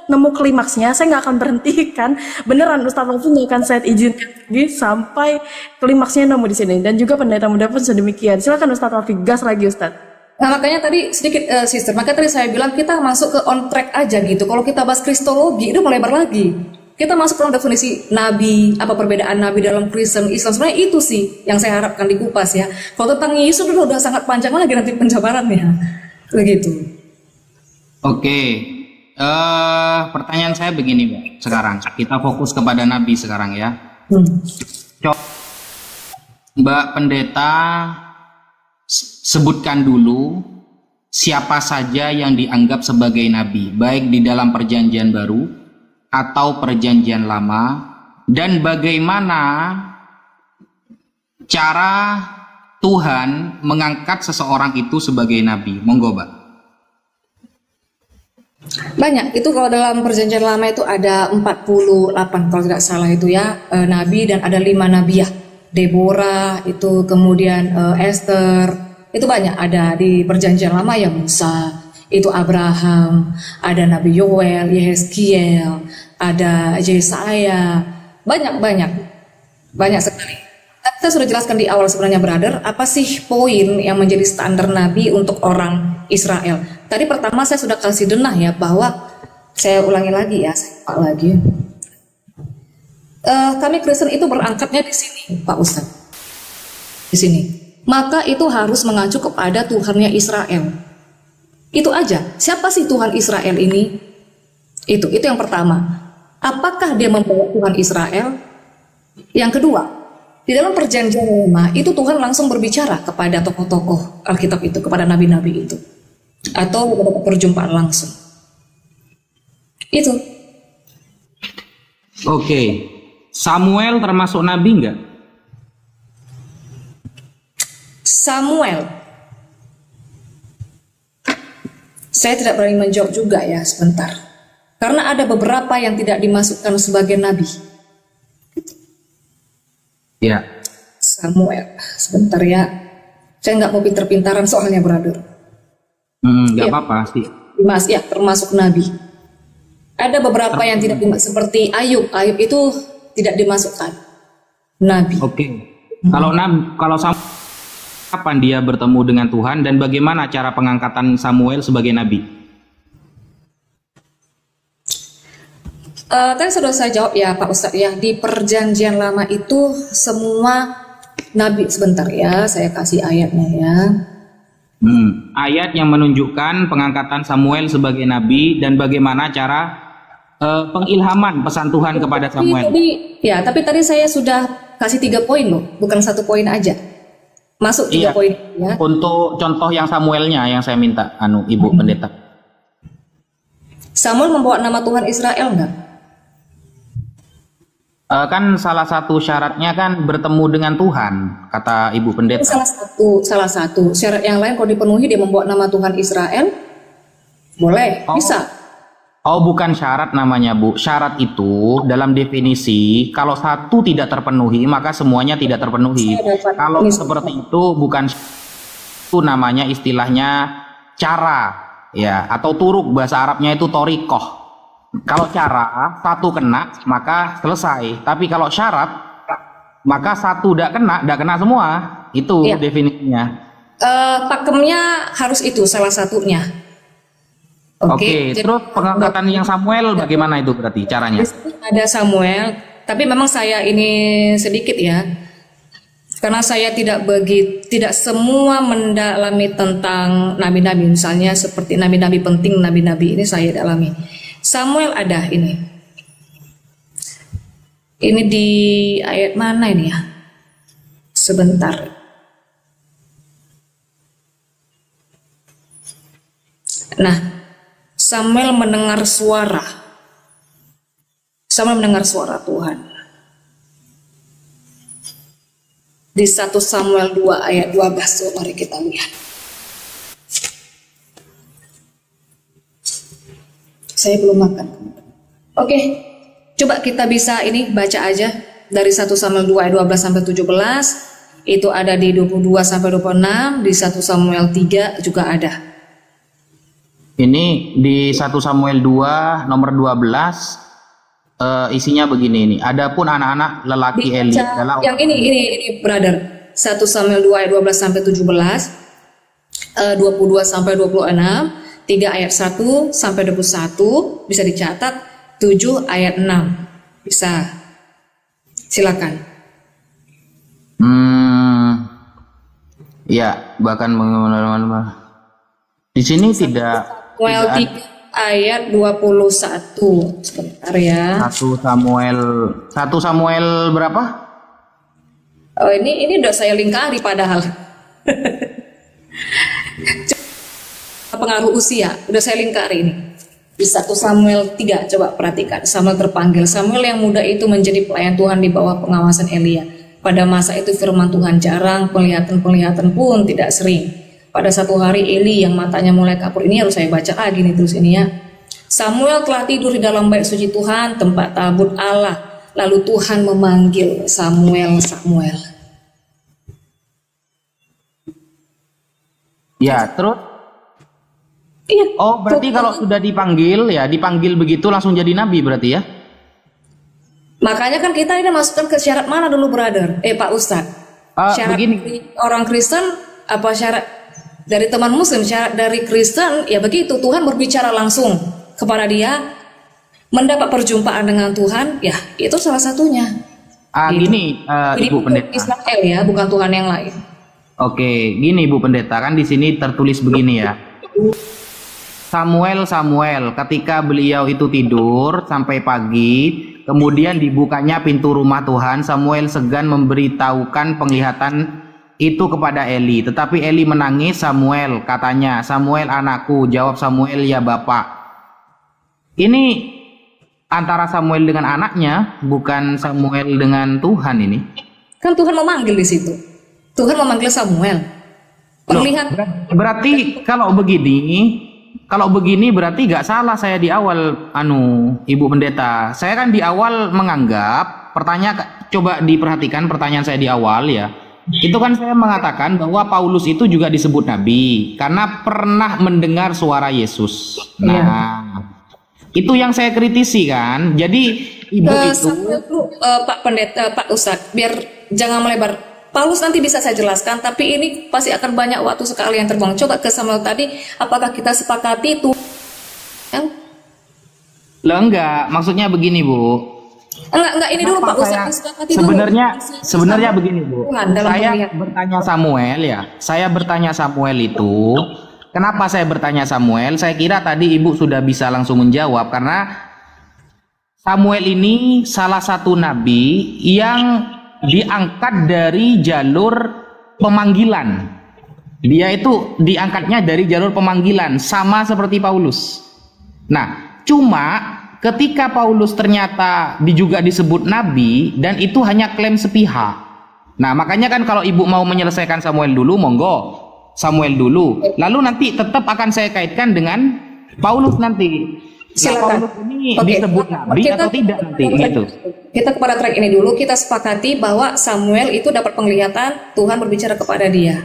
Speaker 2: nemu klimaksnya, saya nggak akan berhentikan. Beneran Ustadz Wafi nggak akan saya izinkan lagi sampai klimaksnya nemu di sini. Dan juga pendeta muda pun sedemikian. Silakan Ustadz Wafi, gas lagi Ustadz.
Speaker 3: Nah makanya tadi sedikit sister, makanya tadi saya bilang kita masuk ke on track aja gitu. Kalau kita bahas kristologi itu melebar lagi. Kita masuk ke definisi nabi, apa perbedaan nabi dalam Kristen, Islam. Sebenarnya itu sih yang saya harapkan dikupas ya. Kalau tentang Yesus udah sangat panjang lagi nanti penjabarannya. Begitu.
Speaker 1: Oke. Pertanyaan saya begini, Mbak. Sekarang kita fokus kepada nabi sekarang ya. Mbak Pendeta, sebutkan dulu siapa saja yang dianggap sebagai nabi, baik di dalam perjanjian baru atau perjanjian lama, dan bagaimana cara Tuhan mengangkat seseorang itu sebagai nabi. Monggo, Mbak.
Speaker 3: Banyak, itu kalau dalam perjanjian lama itu ada 48 kalau tidak salah itu ya, nabi, dan ada 5 nabiah. Deborah itu, kemudian Esther, itu banyak ada di perjanjian lama ya. Musa, itu Abraham, ada Nabi Yoel, Yehezkiel, ada Yesaya, banyak sekali. Kita sudah jelaskan di awal sebenarnya brother, apa sih poin yang menjadi standar nabi untuk orang Israel. Tadi pertama saya sudah kasih denah ya, bahwa saya ulangi lagi ya, saya lagi. Kami Kristen itu berangkatnya di sini, Pak Ustadz, di sini. Maka itu harus mengacu kepada Tuhannya Israel. Itu aja. Siapa sih Tuhan Israel ini? Itu yang pertama. Apakah dia membawa Tuhan Israel? Yang kedua, di dalam perjanjian lama itu Tuhan langsung berbicara kepada tokoh-tokoh Alkitab itu, kepada nabi-nabi itu, atau beberapa perjumpaan langsung. Itu.
Speaker 1: Oke. Samuel termasuk nabi enggak?
Speaker 3: Samuel, saya tidak berani menjawab juga ya, sebentar. Karena ada beberapa yang tidak dimasukkan sebagai nabi.
Speaker 1: Ya.
Speaker 3: Samuel, sebentar ya. Saya nggak mau pintar-pintaran soalnya, brother.
Speaker 1: Nggak apa-apa sih.
Speaker 3: Mas, ya termasuk nabi. Ada beberapa yang tidak dimasuk, seperti Ayub. Ayub itu tidak dimasukkan nabi.
Speaker 1: Oke. Kalau kapan dia bertemu dengan Tuhan dan bagaimana cara pengangkatan Samuel sebagai nabi?
Speaker 3: Tadi sudah saya jawab ya Pak Ustadz ya, di perjanjian lama itu semua nabi. Sebentar ya, saya kasih ayatnya ya.
Speaker 1: Ayat yang menunjukkan pengangkatan Samuel sebagai nabi dan bagaimana cara pengilhaman pesan Tuhan kepada Samuel.
Speaker 3: Tapi tadi saya sudah kasih 3 poin loh, bukan 1 poin aja. Masuk 3 poin ya. Untuk
Speaker 1: contoh yang Samuelnya yang saya minta, Ibu Pendeta.
Speaker 3: Samuel membawa nama Tuhan Israel enggak?
Speaker 1: Kan salah satu syaratnya kan bertemu dengan Tuhan, kata Ibu Pendeta.
Speaker 3: Salah satu syarat yang lain kalau dipenuhi dia membawa nama Tuhan Israel, boleh, bisa.
Speaker 1: Oh, bukan syarat namanya, Bu. Syarat itu dalam definisi kalau satu tidak terpenuhi maka semuanya tidak terpenuhi. Kalau seperti itu bukan, itu namanya istilahnya cara ya, atau turuk, bahasa Arabnya itu torikoh. Kalau cara satu kena maka selesai, tapi kalau syarat maka satu tidak kena semua. Itu definisinya.
Speaker 3: Pakemnya harus itu salah satunya.
Speaker 1: Oke, terus pengangkatan yang Samuel bagaimana itu berarti caranya?
Speaker 3: Ada Samuel, tapi memang saya ini sedikit ya, karena saya tidak semua mendalami tentang nabi-nabi, misalnya seperti nabi-nabi penting, nabi-nabi ini saya dalami. Samuel ada ini di ayat mana ini ya? Sebentar. Nah, Samuel mendengar suara Tuhan. Di 1 Samuel 2 ayat 12, mari kita lihat. Saya belum makan. Oke, coba kita bisa ini baca aja dari 1 Samuel 2 ayat 12 sampai 17. Itu ada di 22 sampai 26, di 1 Samuel 3 juga ada.
Speaker 1: Ini di 1 Samuel 2 nomor 12 isinya begini ini. Adapun anak-anak lelaki Eli adalah
Speaker 3: yang ini brother. 1 Samuel 2 ayat 12 sampai 17, 22 sampai 26, 3 ayat 1 sampai 21 bisa dicatat, 7 ayat 6 bisa. Silakan.
Speaker 1: Ya, bahkan di sini tidak
Speaker 3: Samuel 3 ayat 21. Sebentar ya.
Speaker 1: 1 Samuel berapa?
Speaker 3: Oh, ini udah saya lingkari padahal. Pengaruh usia udah saya lingkari ini. Di 1 Samuel 3 coba perhatikan. Samuel terpanggil. Samuel yang muda itu menjadi pelayan Tuhan di bawah pengawasan Elia. Pada masa itu firman Tuhan jarang, penglihatan pun tidak sering. Pada satu hari Eli yang matanya mulai kapur, ini harus saya baca lagi nih terus ini ya. Samuel telah tidur di dalam bait suci Tuhan, tempat tabut Allah. Lalu Tuhan memanggil Samuel.
Speaker 1: Ya, terus?
Speaker 3: Iya.
Speaker 1: Oh, berarti kalau sudah dipanggil begitu langsung jadi nabi berarti ya?
Speaker 3: Makanya kan kita ini masukkan ke syarat mana dulu, brother? Pak Ustadz. Syarat
Speaker 1: begini.
Speaker 3: dari orang Kristen apa syarat dari teman Muslim? Syarat dari Kristen ya begitu, Tuhan berbicara langsung kepada dia, mendapat perjumpaan dengan Tuhan, ya itu salah satunya.
Speaker 1: Gitu. Gini, Ibu Pendeta.
Speaker 3: Israel ya, bukan Tuhan yang lain.
Speaker 1: Oke, gini Ibu Pendeta, kan di sini tertulis begini ya. Samuel, ketika beliau itu tidur sampai pagi, kemudian dibukanya pintu rumah Tuhan, Samuel segan memberitahukan penglihatan itu kepada Eli. Tetapi Eli menangis, Samuel, katanya, Samuel anakku, jawab Samuel, ya Bapak. Ini antara Samuel dengan anaknya, bukan Samuel dengan Tuhan ini.
Speaker 3: Kan Tuhan memanggil di situ. Tuhan memanggil Samuel.
Speaker 1: Berarti kalau begini berarti gak salah saya di awal, Ibu Pendeta. Saya kan di awal menganggap, coba diperhatikan pertanyaan saya di awal ya. Itu kan saya mengatakan bahwa Paulus itu juga disebut nabi karena pernah mendengar suara Yesus. Itu yang saya kritisi kan. Jadi ibu itu
Speaker 3: Pak Pendeta, Pak Ustadz, biar jangan melebar. Paulus nanti bisa saya jelaskan, tapi ini pasti akan banyak waktu sekali yang terbuang. Coba ke Samuel tadi, apakah kita sepakati itu?
Speaker 1: Enggak, maksudnya begini Bu.
Speaker 3: Enggak, ini dulu Pak Ustadz.
Speaker 1: Sebenarnya begini Bu. Saya bertanya Samuel itu. Kenapa saya bertanya Samuel? Saya kira tadi Ibu sudah bisa langsung menjawab karena Samuel ini salah satu nabi yang diangkat dari jalur pemanggilan. Dia itu diangkatnya dari jalur pemanggilan sama seperti Paulus. Nah, cuma ketika Paulus ternyata juga disebut nabi dan itu hanya klaim sepihak. Nah, makanya kan kalau Ibu mau menyelesaikan Samuel dulu, monggo. Samuel dulu, lalu nanti tetap akan saya kaitkan dengan Paulus nanti.
Speaker 3: Silakan.
Speaker 1: Paulus ini disebut nabi atau tidak nanti gitu.
Speaker 3: Kita kepada track ini dulu, kita sepakati bahwa Samuel itu dapat penglihatan, Tuhan berbicara kepada dia.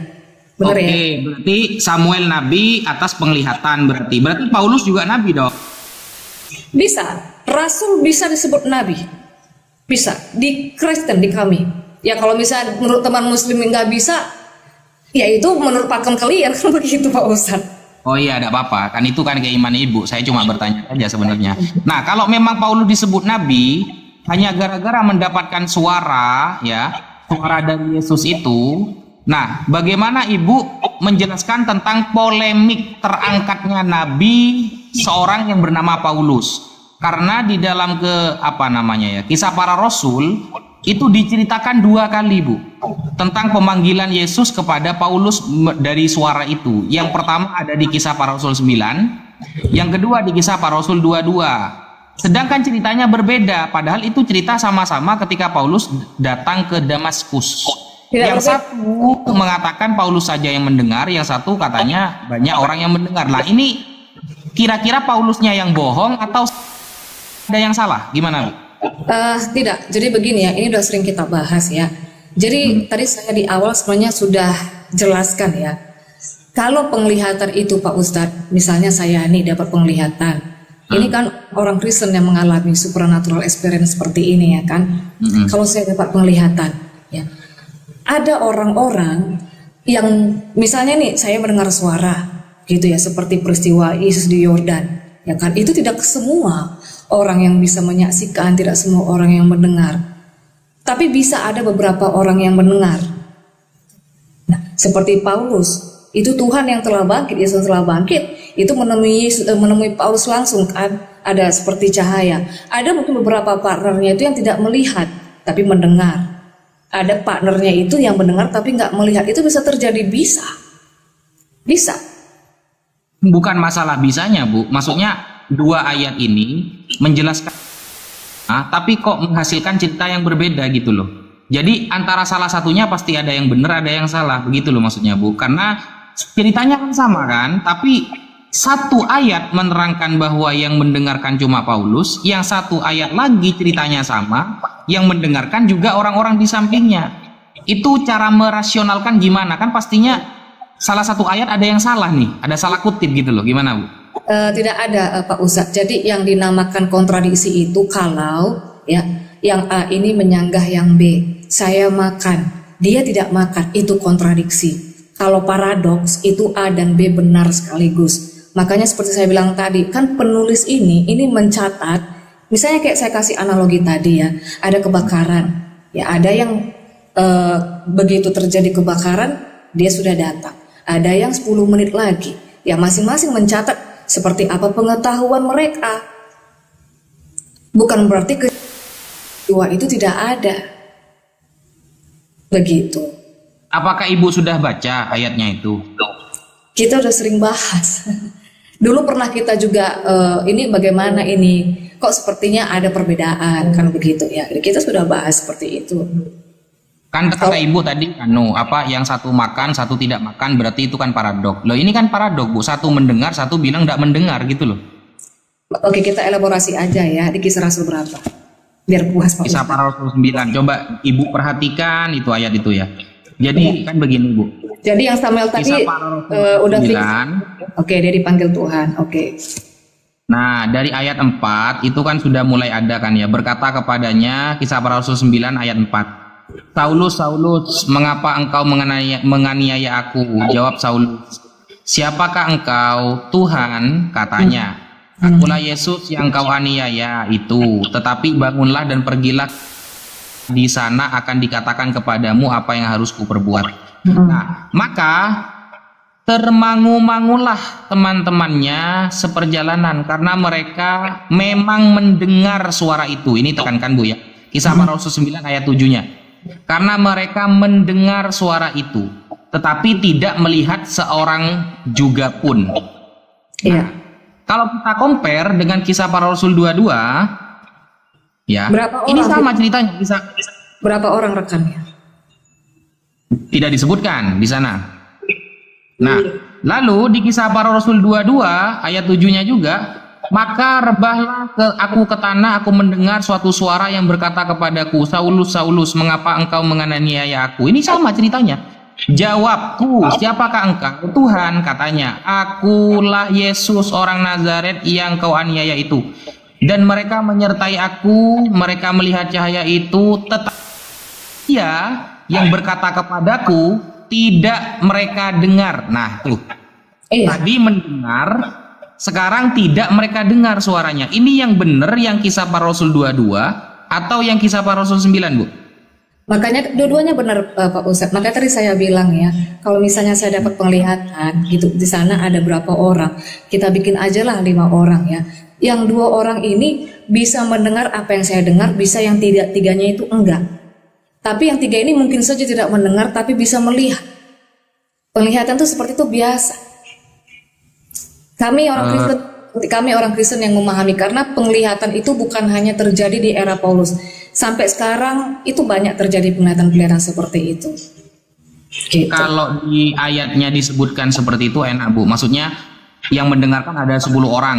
Speaker 3: Benar ya?
Speaker 1: Berarti Samuel nabi atas penglihatan berarti Paulus juga nabi dong.
Speaker 3: Bisa, rasul bisa disebut nabi. Bisa, di Kristen, di kami. Ya kalau misalnya menurut teman muslim nggak bisa, ya itu menurut pakem kalian kan begitu Pak Ustadz.
Speaker 1: Oh iya, ada apa-apa, kan itu kan keimanan Ibu, saya cuma bertanya aja sebenarnya. Nah, kalau memang Paulus disebut nabi hanya gara-gara mendapatkan suara dari Yesus itu. Nah, bagaimana Ibu menjelaskan tentang polemik terangkatnya nabi seorang yang bernama Paulus? Karena di dalam Kisah Para Rasul itu diceritakan 2 kali Bu tentang pemanggilan Yesus kepada Paulus dari suara itu. Yang pertama ada di Kisah Para Rasul 9, yang kedua di Kisah Para Rasul 22. Sedangkan ceritanya berbeda, padahal itu cerita sama-sama ketika Paulus datang ke Damaskus. Yang satu mengatakan Paulus saja yang mendengar, yang satu katanya banyak orang yang mendengar. Nah, ini kira-kira Paulusnya yang bohong atau ada yang salah? Gimana, Bu?
Speaker 3: Tidak, jadi begini ya, ini udah sering kita bahas ya. Jadi tadi saya di awal sebenarnya sudah jelaskan ya. Kalau penglihatan itu Pak Ustadz, misalnya saya nih dapat penglihatan, ini kan orang Kristen yang mengalami supernatural experience seperti ini ya kan. Kalau saya dapat penglihatan, ya, ada orang-orang yang misalnya nih saya mendengar suara, gitu ya, seperti peristiwa Yesus di Yordan, ya kan. Itu tidak semua orang yang bisa menyaksikan, tidak semua orang yang mendengar. Tapi bisa ada beberapa orang yang mendengar. Nah, seperti Paulus, itu Tuhan yang telah bangkit, Yesus telah bangkit, itu menemui Paulus langsung kan, ada seperti cahaya. Ada mungkin beberapa partnernya itu yang tidak melihat, tapi mendengar. Ada partnernya itu yang mendengar tapi nggak melihat. Itu bisa terjadi, bisa.
Speaker 1: Bukan masalah bisanya, Bu. Maksudnya dua ayat ini menjelaskan, tapi kok menghasilkan cerita yang berbeda gitu loh. Jadi antara salah satunya pasti ada yang benar, ada yang salah, begitu loh maksudnya, Bu. Karena ceritanya kan sama kan, tapi satu ayat menerangkan bahwa yang mendengarkan cuma Paulus, yang satu ayat lagi ceritanya sama, yang mendengarkan juga orang-orang di sampingnya. Itu cara merasionalkan gimana? Kan pastinya salah satu ayat ada yang salah nih, ada salah kutip gitu loh. Gimana, Bu?
Speaker 3: Tidak ada, Pak Ustadz. Jadi yang dinamakan kontradiksi itu kalau ya yang A ini menyanggah yang B. Saya makan, dia tidak makan, itu kontradiksi. Kalau paradoks itu A dan B benar sekaligus. Makanya seperti saya bilang tadi, kan penulis ini mencatat, misalnya kayak saya kasih analogi tadi ya, ada kebakaran, ya ada yang begitu terjadi kebakaran dia sudah datang, ada yang 10 menit lagi, ya masing-masing mencatat seperti apa pengetahuan mereka. Bukan berarti peristiwa itu tidak ada, begitu.
Speaker 1: Apakah Ibu sudah baca ayatnya itu?
Speaker 3: Kita udah sering bahas. Dulu pernah kita juga ini bagaimana ini kok sepertinya ada perbedaan kan begitu ya. Kita sudah bahas seperti itu.
Speaker 1: Kan kata Ibu tadi yang satu makan, satu tidak makan, berarti itu kan paradok. Loh ini kan paradok, Bu. Satu mendengar, satu bilang tidak mendengar gitu loh.
Speaker 3: Oke, kita elaborasi aja ya di Kisah Rasul berapa. Biar puas Pak.
Speaker 1: Kisah Para Rasul 9. Coba Ibu perhatikan itu ayat itu ya. Jadi kan begini, Bu.
Speaker 3: Jadi yang Samuel tadi udah fix. Oke, dia dipanggil Tuhan. Oke.
Speaker 1: Nah, dari ayat 4 itu kan sudah mulai ada kan ya. Berkata kepadanya, Kisah Para Rasul 9 ayat 4. Saulus, Saulus, mengapa engkau menganiaya aku? Jawab Saulus, siapakah engkau? Tuhan, katanya. Akulah Yesus yang kau aniaya itu. Tetapi bangunlah dan pergilah, di sana akan dikatakan kepadamu apa yang harus kuperbuat. Nah, maka termangu-mangulah teman-temannya seperjalanan karena mereka memang mendengar suara itu. Ini tekankan, Bu ya. Kisah Para Rasul 9 ayat 7-nya. Karena mereka mendengar suara itu, tetapi tidak melihat seorang juga pun. Nah, kalau kita compare dengan Kisah Para Rasul 22, ya, ini sama ceritanya.
Speaker 3: Berapa orang rekannya?
Speaker 1: Tidak disebutkan di sana. Nah, lalu di Kisah Para Rasul 22 ayat 7-nya juga, maka rebahlah aku ke tanah, aku mendengar suatu suara yang berkata kepadaku, Saulus, Saulus, mengapa engkau menganiaya aku? Ini sama ceritanya. Jawabku, siapakah engkau? Tuhan, katanya, akulah Yesus orang Nazaret yang kau aniaya itu. Dan mereka menyertai aku, mereka melihat cahaya itu, tetapi dia yang berkata kepadaku tidak mereka dengar. Nah tuh, tadi mendengar, sekarang tidak mereka dengar suaranya. Ini yang benar yang Kisah Para Rasul 22 atau yang Kisah Para Rasul 9, Bu?
Speaker 3: Makanya dua-duanya benar, Pak Ustadz. Makanya tadi saya bilang ya, kalau misalnya saya dapat penglihatan gitu, di sana ada berapa orang, kita bikin aja lah 5 orang ya. Yang 2 orang ini bisa mendengar apa yang saya dengar, bisa yang tiganya itu enggak. Tapi yang 3 ini mungkin saja tidak mendengar, tapi bisa melihat. Penglihatan itu seperti itu biasa. Kami orang Kristen yang memahami, karena penglihatan itu bukan hanya terjadi di era Paulus. Sampai sekarang itu banyak terjadi penglihatan-penglihatan seperti itu. Gitu.
Speaker 1: Kalau di ayatnya disebutkan seperti itu enak, Bu. Maksudnya Yang mendengarkan ada 10 orang.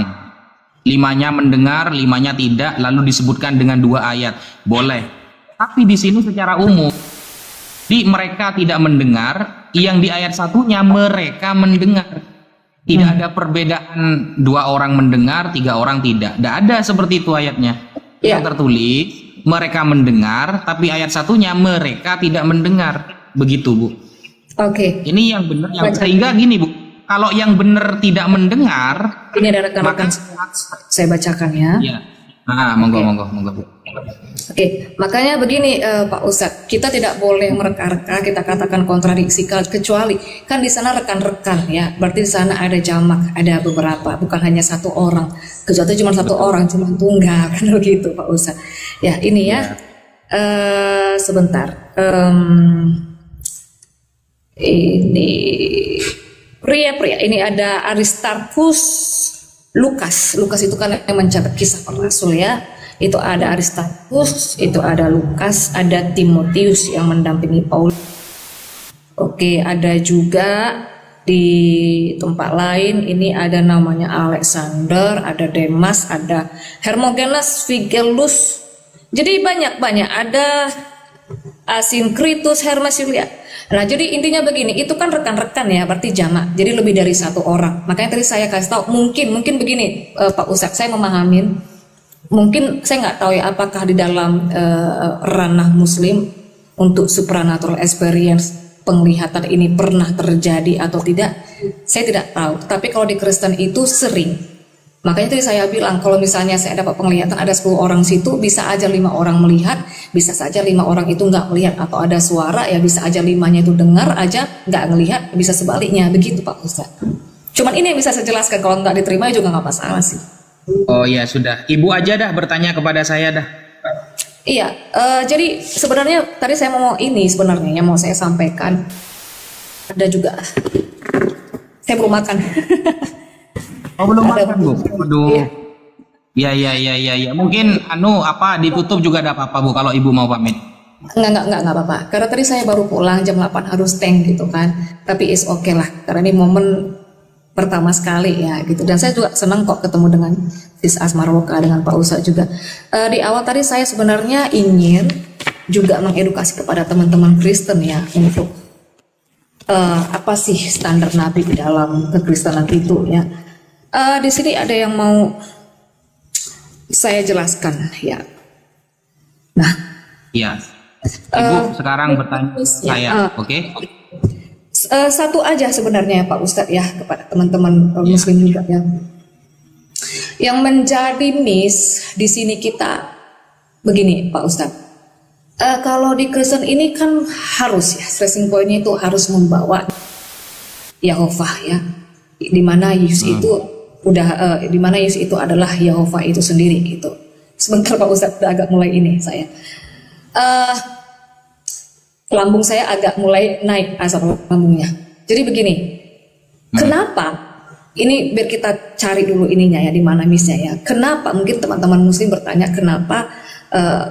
Speaker 1: 5-nya mendengar, 5-nya tidak, lalu disebutkan dengan 2 ayat. Boleh. Tapi di sini secara umum, di mereka tidak mendengar, yang di ayat 1-nya mereka mendengar. Tidak ada perbedaan 2 orang mendengar, 3 orang tidak. Tidak ada seperti itu ayatnya. Yang tertulis mereka mendengar, tapi ayat 1-nya mereka tidak mendengar. Begitu, Bu.
Speaker 3: Oke.
Speaker 1: Ini yang benar, yang sehingga gini, Bu. Kalau yang benar tidak mendengar,
Speaker 3: ini ada rekan-rekan saya bacakan ya.
Speaker 1: Iya. Nah, monggo, Bu.
Speaker 3: Oke, makanya begini Pak Ustadz, kita tidak boleh mereka-reka, kita katakan kontradiksi, kecuali kan di sana rekan-rekan ya, berarti di sana ada jamak, ada beberapa, bukan hanya 1 orang. Kecuali cuma 1 orang, cuma tunggal kan begitu Pak Ustadz. Ya ini ya, sebentar. Ini pria, ini ada Aristarchus, Lukas itu kan yang mencatat kisah para rasul ya. Itu ada Aristarchus, itu ada Lukas, ada Timotius yang mendampingi Paulus. Oke, ada juga di tempat lain ini ada namanya Alexander, ada Demas, ada Hermogenes, Figelus. Jadi banyak ada Asinkritus, Hermes, Yulia. Nah, jadi intinya begini, itu kan rekan-rekan ya, berarti jamak. Jadi lebih dari 1 orang. Makanya tadi saya kasih tahu, mungkin begini Pak Ustadz, saya memahamin. Mungkin saya nggak tahu ya apakah di dalam ranah Muslim untuk supernatural experience penglihatan ini pernah terjadi atau tidak, saya tidak tahu. Tapi kalau di Kristen itu sering. Makanya tadi saya bilang kalau misalnya saya dapat penglihatan ada 10 orang situ, bisa aja 5 orang melihat, bisa saja 5 orang itu nggak melihat, atau ada suara ya bisa aja 5-nya itu dengar aja nggak ngelihat, bisa sebaliknya begitu Pak Ustadz. Cuman ini yang bisa saya jelaskan, kalau nggak diterima juga nggak masalah sih.
Speaker 1: Oh ya sudah, Ibu aja dah bertanya kepada saya dah.
Speaker 3: Iya, jadi sebenarnya tadi saya mau sebenarnya yang mau saya sampaikan. Ada juga, saya belum makan.
Speaker 1: Oh belum makan Bu? Aduh. Ya. Mungkin ditutup juga ada apa-apa Bu kalau Ibu mau pamit.
Speaker 3: Enggak apa-apa. Karena tadi saya baru pulang jam 8 harus tank gitu kan. Tapi is oke lah, karena ini momen pertama sekali ya gitu, dan saya juga senang kok ketemu dengan Sis Asmaroka, dengan Pak Ustadz juga. Di awal tadi saya sebenarnya ingin juga mengedukasi kepada teman-teman Kristen ya untuk apa sih standar Nabi di dalam kekristenan itu ya. Di sini ada yang mau saya jelaskan ya. Nah,
Speaker 1: ya Ibu sekarang bertanya saya, oke?
Speaker 3: Satu aja sebenarnya Pak Ustadz ya kepada teman-teman Muslim juga ya. Yang menjadi miss di sini kita begini Pak Ustadz. Kalau di Kristen ini kan harus ya, stressing pointnya itu harus membawa Yehovah ya, dimana Yesus itu dimana Yesus itu adalah Yehovah itu sendiri gitu. Sebentar Pak Ustadz, agak mulai ini saya. Lambung saya agak mulai naik asam lambungnya. Jadi begini, kenapa? Ini biar kita cari dulu ininya ya, di mana misnya ya. Kenapa? Mungkin teman-teman Muslim bertanya kenapa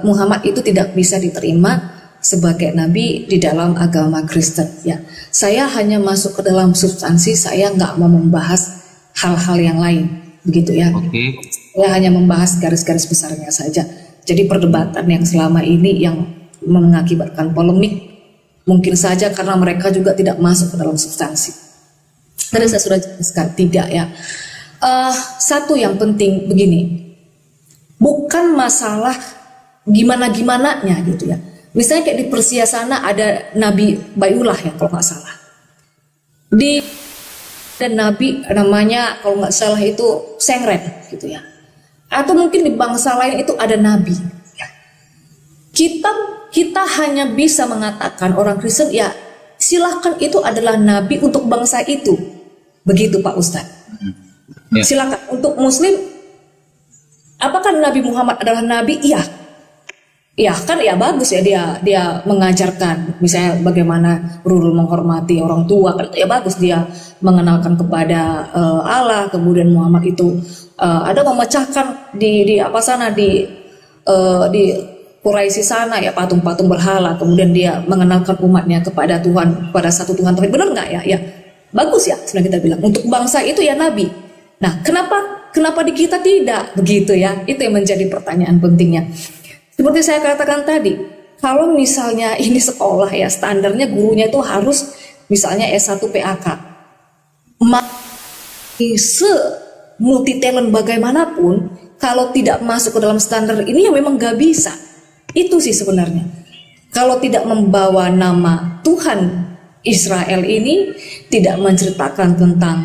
Speaker 3: Muhammad itu tidak bisa diterima sebagai nabi di dalam agama Kristen ya. Saya hanya masuk ke dalam substansi, saya nggak mau membahas hal-hal yang lain, begitu ya.
Speaker 1: Oke.
Speaker 3: Saya hanya membahas garis-garis besarnya saja. Jadi perdebatan yang selama ini yang mengakibatkan polemik mungkin saja karena mereka juga tidak masuk ke dalam substansi. Tadi saya sudah jelaskan, tidak ya. Satu yang penting begini, bukan masalah gimana-gimananya gitu ya. Misalnya kayak di Persia sana ada Nabi Bayullah ya kalau nggak salah. Dan Nabi namanya kalau nggak salah itu Sengret gitu ya. Atau mungkin di bangsa lain itu ada Nabi. Kita hanya bisa mengatakan orang Kristen ya silakan itu adalah nabi untuk bangsa itu, begitu Pak Ustadz. Ya. Silakan untuk Muslim, apakah Nabi Muhammad adalah nabi? Iya, ya kan ya bagus ya dia mengajarkan misalnya bagaimana rule menghormati orang tua kan ya bagus, dia mengenalkan kepada Allah. Kemudian Muhammad itu ada memecahkan di apa sana di Quraisy sana ya patung-patung berhala, kemudian dia mengenalkan umatnya kepada Tuhan, kepada satu Tuhan terakhir. Benar nggak ya? Ya Bagus ya, sebenarnya kita bilang untuk bangsa itu ya nabi. Nah, kenapa di kita tidak begitu ya? Itu yang menjadi pertanyaan pentingnya. Seperti saya katakan tadi, kalau misalnya ini sekolah ya, standarnya gurunya itu harus misalnya S1 PAK. Multi talent bagaimanapun, kalau tidak masuk ke dalam standar ini ya memang gak bisa. Itu sih sebenarnya. Kalau tidak membawa nama Tuhan Israel ini, tidak menceritakan tentang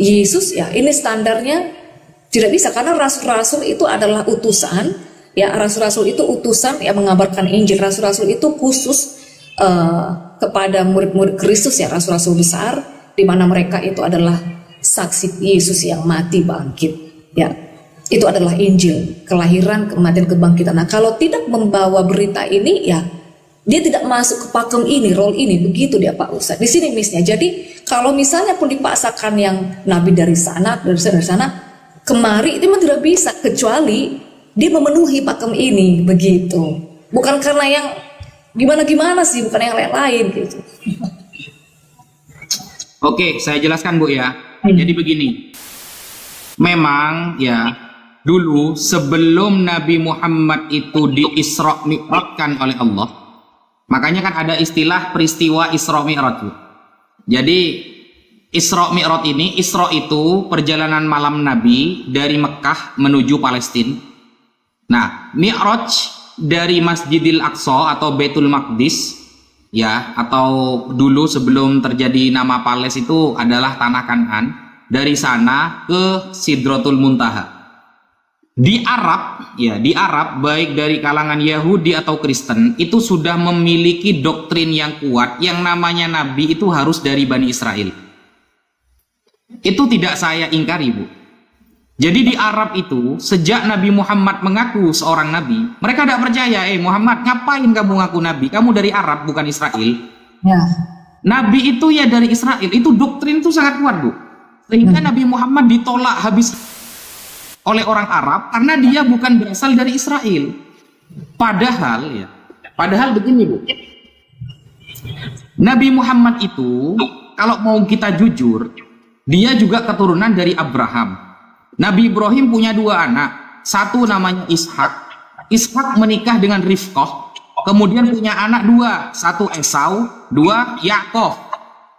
Speaker 3: Yesus, ya ini standarnya tidak bisa, karena rasul-rasul itu adalah utusan, ya rasul-rasul itu utusan yang mengabarkan Injil. Rasul-rasul itu khusus kepada murid-murid Kristus, ya rasul-rasul besar, di mana mereka itu adalah saksi Yesus yang mati bangkit, ya itu adalah Injil, kelahiran, kematian, kebangkitan. Nah kalau tidak membawa berita ini, ya dia tidak masuk ke pakem ini, role ini, begitu dia Pak Ustadz. Di sini misnya. Jadi kalau misalnya pun dipaksakan yang nabi dari sana, kemari, itu memang tidak bisa, kecuali dia memenuhi pakem ini, begitu. Bukan karena yang gimana-gimana sih, bukan yang lain-lain gitu.
Speaker 1: Oke, saya jelaskan Bu ya. Jadi begini, memang ya dulu sebelum Nabi Muhammad itu di-Isra Mi'rajkan oleh Allah, makanya kan ada istilah peristiwa Isra Mi'raj. Jadi Isra Mi'raj ini, Isra itu perjalanan malam Nabi dari Mekah menuju Palestina. Nah, Mi'raj dari Masjidil Aqsa atau Baitul Maqdis, ya, atau dulu sebelum terjadi nama Pales itu adalah Tanah Kan'an. Dari sana ke Sidratul Muntaha. Di Arab, ya, di Arab baik dari kalangan Yahudi atau Kristen itu sudah memiliki doktrin yang kuat yang namanya nabi itu harus dari Bani Israel. Itu tidak saya ingkari, Bu. Jadi di Arab itu sejak Nabi Muhammad mengaku seorang nabi, mereka tidak percaya, Muhammad, ngapain kamu ngaku nabi? Kamu dari Arab bukan Israel. Ya. Nabi itu ya dari Israel. Itu doktrin itu sangat kuat, Bu. Sehingga Nabi Muhammad ditolak habis oleh orang Arab karena dia bukan berasal dari Israel. Padahal begini, Bu. Nabi Muhammad itu kalau mau kita jujur, dia juga keturunan dari Abraham. Nabi Ibrahim punya 2 anak, satu namanya Ishak. Ishak menikah dengan Rifqah, kemudian punya anak 2, satu Esau, 2 Yakov,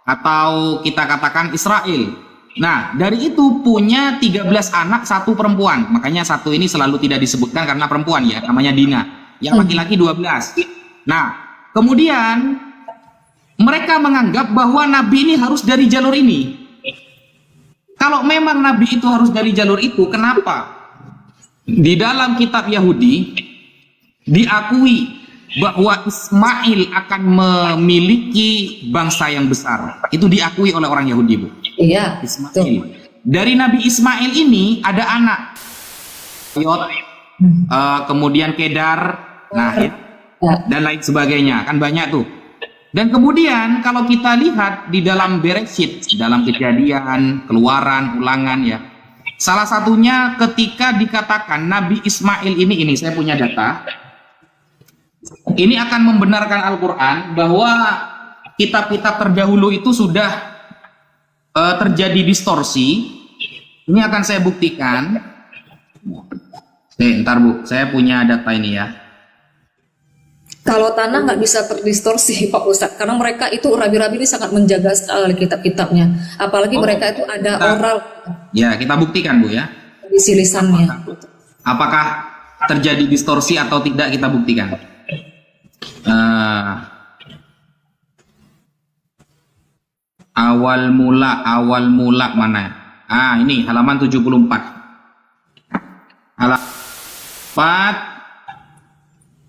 Speaker 1: atau kita katakan Israel. Nah, dari itu punya 13 anak, 1 perempuan. Makanya 1 ini selalu tidak disebutkan karena perempuan, ya, namanya Dina. Yang laki-laki 12. Nah, kemudian mereka menganggap bahwa nabi ini harus dari jalur ini. Kalau memang nabi itu harus dari jalur itu, kenapa di dalam kitab Yahudi diakui bahwa Ismail akan memiliki bangsa yang besar? Itu diakui oleh orang Yahudi, Bu. Iya, Ismail. Dari Nabi Ismail ini ada anak, kemudian Kedar, dan lain sebagainya, kan banyak tuh. Dan kemudian kalau kita lihat di dalam Bereshit, dalam Kejadian, Keluaran, Ulangan, ya, salah satunya ketika dikatakan Nabi Ismail ini saya punya data, ini akan membenarkan Al-Quran bahwa kitab-kitab terdahulu itu sudah terjadi distorsi. Ini akan saya buktikan. Ntar, Bu, saya punya data ini ya.
Speaker 3: Kalau tanah nggak bisa terdistorsi, Pak Ustadz, karena mereka itu rabi-rabi ini sangat menjaga sekali kitab-kitabnya. Apalagi mereka itu ada oral.
Speaker 1: Ya, kita buktikan, Bu, ya.
Speaker 3: Isi lisannya.
Speaker 1: Apakah terjadi distorsi atau tidak, kita buktikan. Awal mula mana? Ini halaman 74. Halaman 4.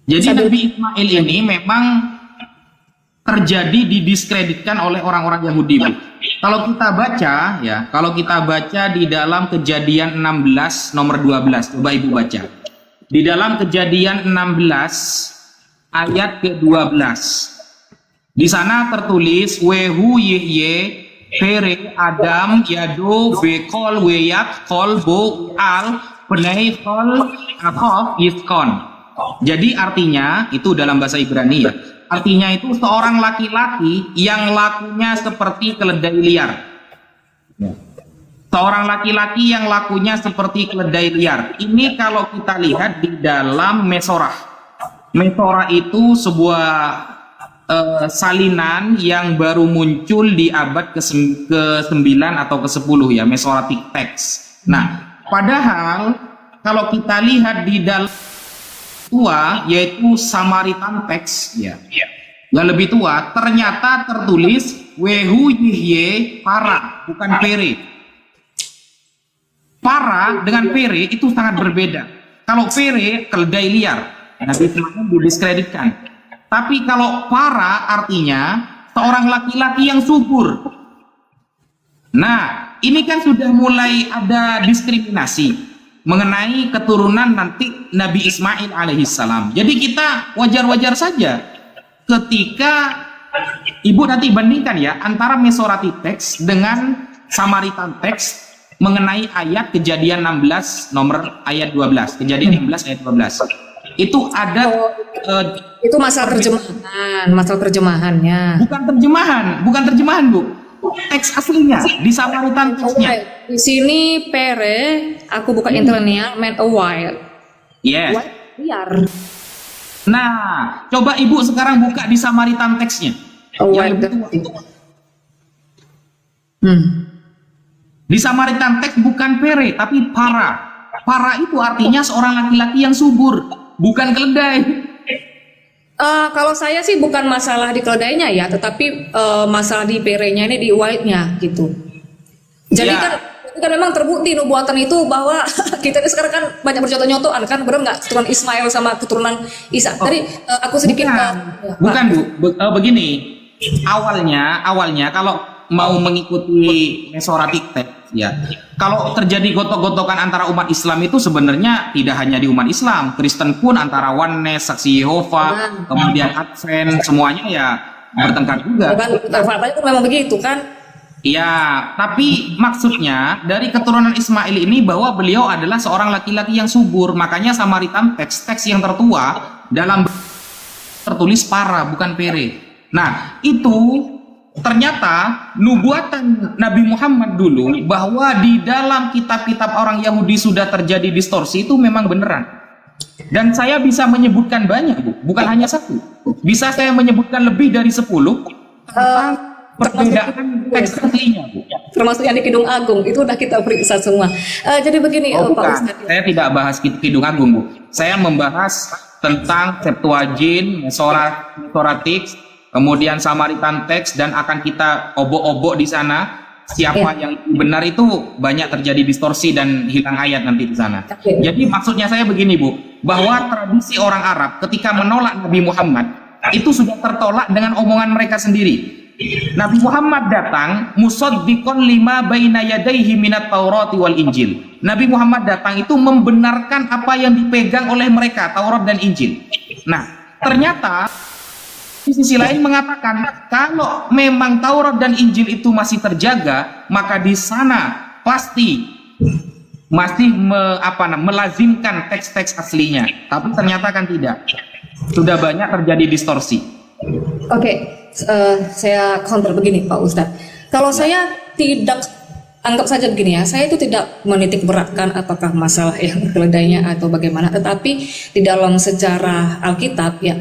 Speaker 1: Jadi Nabi Ismail ini memang terjadi didiskreditkan oleh orang-orang Yahudi, Bu. Kalau kita baca di dalam Kejadian 16 nomor 12, coba Ibu baca. Di dalam Kejadian 16 ayat ke-12. Di sana tertulis Wehu Yehye Pere Adam Yado Bekol Weyat Kol Bo Al Penei Kol Akof Yiskon. Jadi artinya itu dalam bahasa Ibrani, ya. Artinya itu seorang laki-laki yang lakunya seperti keledai liar. Seorang laki-laki yang lakunya seperti keledai liar. Ini kalau kita lihat di dalam Mesorah. Mesorah itu sebuah salinan yang baru muncul di abad ke-9 atau ke-10 ya, Mesoretic text. Nah, padahal kalau kita lihat di dalam tua, yaitu Samaritan text ya, yang lebih tua, ternyata tertulis Wehu Yihye Para, bukan Pere. Para dengan Pere itu sangat berbeda. Kalau Pere, keledai liar, Nabi Ismail didiskreditkan. Tapi kalau Para artinya seorang laki-laki yang subur. Nah, ini kan sudah mulai ada diskriminasi mengenai keturunan nanti Nabi Ismail alaihissalam. Jadi kita wajar-wajar saja ketika ibu nanti bandingkan ya antara Mesoretic text dengan Samaritan text mengenai ayat Kejadian 16 nomor ayat 12. Kejadian 16 ayat 12. Itu ada
Speaker 3: itu masalah terjemahan, masalah terjemahannya.
Speaker 1: Bukan terjemahan, Bu. Teks aslinya di Samaritan teksnya.
Speaker 3: Di sini Pere, aku buka internetnya, meant a wild.
Speaker 1: Yes.
Speaker 3: Wild liar.
Speaker 1: Nah, coba ibu sekarang buka di Samaritan teksnya.
Speaker 3: Wild.
Speaker 1: Di Samaritan teks bukan Pere, tapi Para. Para itu artinya seorang laki-laki yang subur, bukan keledai.
Speaker 3: Kalau saya sih bukan masalah di keledainya ya, tetapi masalah di perenya ini, di white-nya gitu. Jadi
Speaker 1: ya.
Speaker 3: kan memang terbukti nubuatan itu bahwa kita ini sekarang kan banyak bercontoh-nyontohan kan, benar nggak, keturunan Ismail sama keturunan Isa. Tadi aku sedikit
Speaker 1: bukan Bu, begini. Awalnya kalau mau mengikuti Mesoretic text ya, kalau terjadi gotok-gotokan antara umat Islam itu sebenarnya tidak hanya di umat Islam, Kristen pun antara Oneness, Saksi Yehova, kemudian Advent, semuanya ya bertengkar juga.
Speaker 3: Faktanya itu memang begitu kan?
Speaker 1: Ya, tapi maksudnya dari keturunan Ismail ini bahwa beliau adalah seorang laki-laki yang subur, makanya Samaritan teks yang tertua dalam tertulis Para, bukan Pere. Nah, itu ternyata nubuatan Nabi Muhammad dulu bahwa di dalam kitab-kitab orang Yahudi sudah terjadi distorsi itu memang beneran. Dan saya bisa menyebutkan banyak, Bu, bukan hanya satu. Bisa saya menyebutkan lebih dari 10 tentang perbedaan teks aslinya, Bu.
Speaker 3: Termasuk yang di Kidung Agung itu udah kita periksa semua. Jadi begini, Pak Ustadz.
Speaker 1: Saya tidak bahas Kidung Agung, Bu. Saya membahas tentang Septuagint, Mesoretic, kemudian Samaritan text, dan akan kita obok-obok di sana siapa yang benar. Itu banyak terjadi distorsi dan hilang ayat nanti di sana. Jadi maksudnya saya begini, Bu, bahwa tradisi orang Arab ketika menolak Nabi Muhammad itu sudah tertolak dengan omongan mereka sendiri. Nabi Muhammad datang musaddiqon lima baina yadayhi minat Taurati wal Injil. Nabi Muhammad datang itu membenarkan apa yang dipegang oleh mereka, Taurat dan Injil. Nah, ternyata di sisi lain mengatakan kalau memang Taurat dan Injil itu masih terjaga, maka di sana pasti masih melazimkan teks-teks aslinya. Tapi ternyata kan tidak. Sudah banyak terjadi distorsi.
Speaker 3: Saya counter begini Pak Ustadz. Kalau saya tidak, anggap saja begini ya, saya itu tidak menitik beratkan apakah masalah yang keledainya atau bagaimana, tetapi di dalam sejarah Alkitab ya,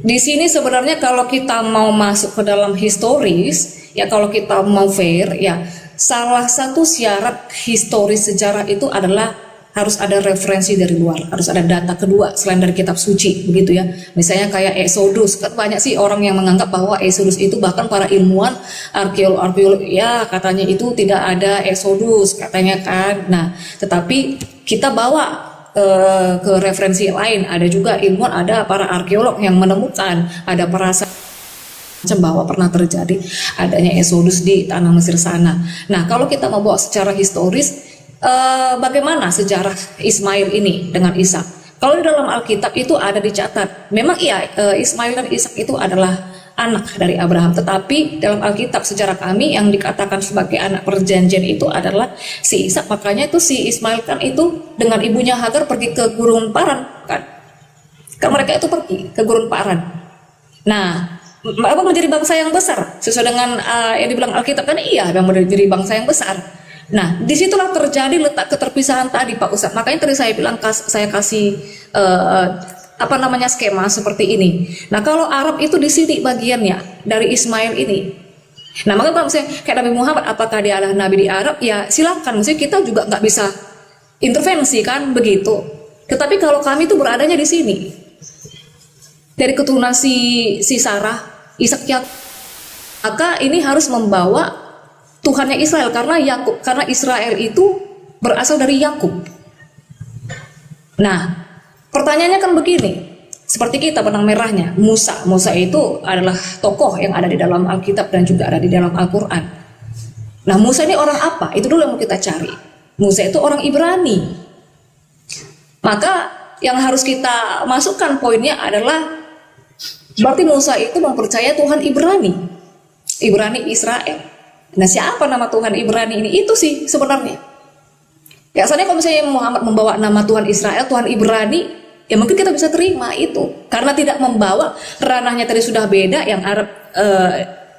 Speaker 3: di sini sebenarnya kalau kita mau masuk ke dalam historis ya, kalau kita mau fair ya, salah satu syarat historis sejarah itu adalah harus ada referensi dari luar, harus ada data kedua selain dari kitab suci, begitu ya. Misalnya kayak Exodus, kan banyak sih orang yang menganggap bahwa Exodus itu, bahkan para ilmuwan arkeolog ya katanya itu tidak ada Exodus katanya kan. Nah, tetapi kita bawa ke referensi lain, ada juga ilmuwan, ada para arkeolog yang menemukan ada perasaan bahwa pernah terjadi adanya Exodus di tanah Mesir sana. Nah, kalau kita mau bawa secara historis, bagaimana sejarah Ismail ini dengan Ishak? Kalau di dalam Alkitab itu ada dicatat, memang iya, Ismail dan Ishak itu adalah anak dari Abraham, tetapi dalam Alkitab sejarah kami yang dikatakan sebagai anak perjanjian itu adalah si Ishak. Makanya itu si Ismail kan itu dengan ibunya Hagar pergi ke gurun Paran kan? Kan mereka itu pergi ke gurun Paran. Nah, apa menjadi bangsa yang besar sesuai dengan yang dibilang Alkitab kan, iya, yang menjadi bangsa yang besar. Nah, disitulah terjadi letak keterpisahan tadi Pak Ustadz. Makanya tadi saya bilang saya kasih apa namanya skema seperti ini. Nah, kalau Arab itu di sini bagiannya dari Ismail ini. Nah, maka kalau misalnya kayak Nabi Muhammad, apakah dia adalah Nabi di Arab? Ya silakan, maksudnya kita juga nggak bisa intervensi kan begitu. Tetapi kalau kami itu beradanya di sini, dari keturunan si Sarah, Ishak, Yakub, maka ini harus membawa Tuhannya Israel karena Yakub, karena Israel itu berasal dari Yakub. Nah, pertanyaannya kan begini. Seperti kita benang merahnya, Musa itu adalah tokoh yang ada di dalam Alkitab dan juga ada di dalam Al-Quran. Nah, Musa ini orang apa? Itu dulu yang mau kita cari. Musa itu orang Ibrani. Maka yang harus kita masukkan poinnya adalah berarti Musa itu mempercayai Tuhan Ibrani Israel. Nah, siapa nama Tuhan Ibrani ini? Itu sih sebenarnya. Ya, soalnya kalau misalnya Muhammad membawa nama Tuhan Israel, Tuhan Ibrani, ya mungkin kita bisa terima itu karena tidak membawa ranahnya tadi sudah beda. Yang Arab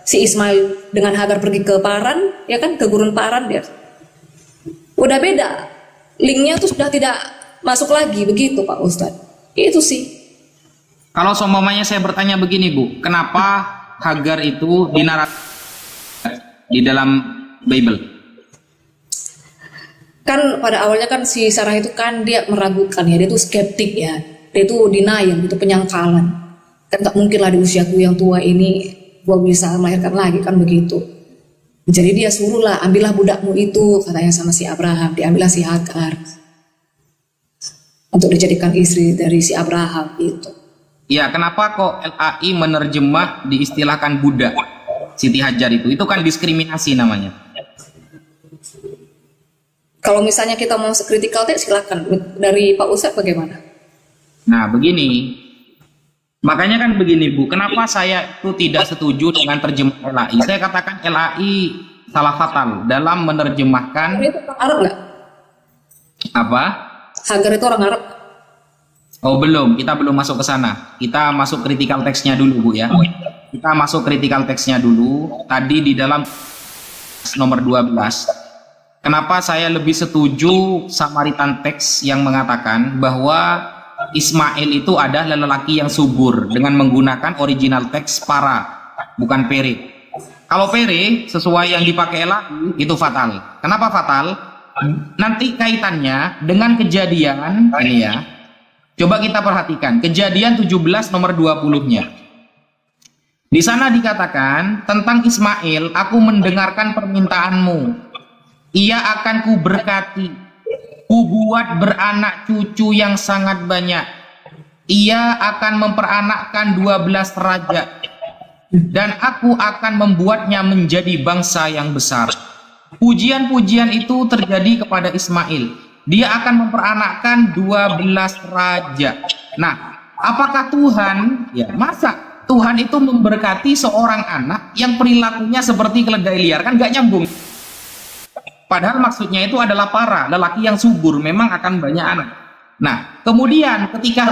Speaker 3: si Ismail dengan Hagar pergi ke Paran, ya kan, ke gurun Paran, dia udah beda, linknya tuh sudah tidak masuk lagi begitu Pak Ustadz. Itu sih.
Speaker 1: Kalau seumpamanya saya bertanya begini Bu, kenapa Hagar itu dinarasi di dalam Bible?
Speaker 3: Kan pada awalnya kan si Sarah itu kan dia meragukan ya, dia itu skeptik ya, dia itu denial, itu penyangkalan. Kan tak mungkin lah di usiaku yang tua ini gua bisa melahirkan lagi kan begitu. Jadi dia suruhlah, ambillah budakmu itu, katanya sama si Abraham, diambillah si Hagar untuk dijadikan istri dari si Abraham itu.
Speaker 1: Ya, kenapa kok LAI menerjemah diistilahkan budak Siti Hajar itu? Itu kan diskriminasi namanya.
Speaker 3: Kalau misalnya kita mau critical text, silakan. Dari Pak Ustadz bagaimana?
Speaker 1: Nah, begini. Makanya kan begini Bu, kenapa saya itu tidak setuju dengan terjemah LAI? Saya katakan LAI salah fatal dalam menerjemahkan.
Speaker 3: Itu orang Arab nggak?
Speaker 1: Apa?
Speaker 3: Hagar itu orang Arab?
Speaker 1: Oh belum, kita belum masuk ke sana. Kita masuk critical text-nya dulu Bu ya. Kita masuk critical text-nya dulu. Tadi di dalam nomor 12. Kenapa saya lebih setuju Samaritan Text yang mengatakan bahwa Ismail itu adalah lelaki yang subur dengan menggunakan original teks para, bukan pere. Kalau pere sesuai yang dipakai LAI itu fatal. Kenapa fatal? Nanti kaitannya dengan kejadian ini ya. Coba kita perhatikan kejadian 17 nomor 20-nya. Di sana dikatakan tentang Ismail, aku mendengarkan permintaanmu. Ia akan kuberkati, kubuat beranak cucu yang sangat banyak. Ia akan memperanakkan 12 raja, dan aku akan membuatnya menjadi bangsa yang besar. Pujian-pujian itu terjadi kepada Ismail. Dia akan memperanakkan 12 raja. Nah, apakah Tuhan, ya masa Tuhan itu memberkati seorang anak yang perilakunya seperti keledai liar? Kan gak nyambung. Padahal maksudnya itu adalah para lelaki yang subur memang akan banyak anak. Nah, kemudian ketika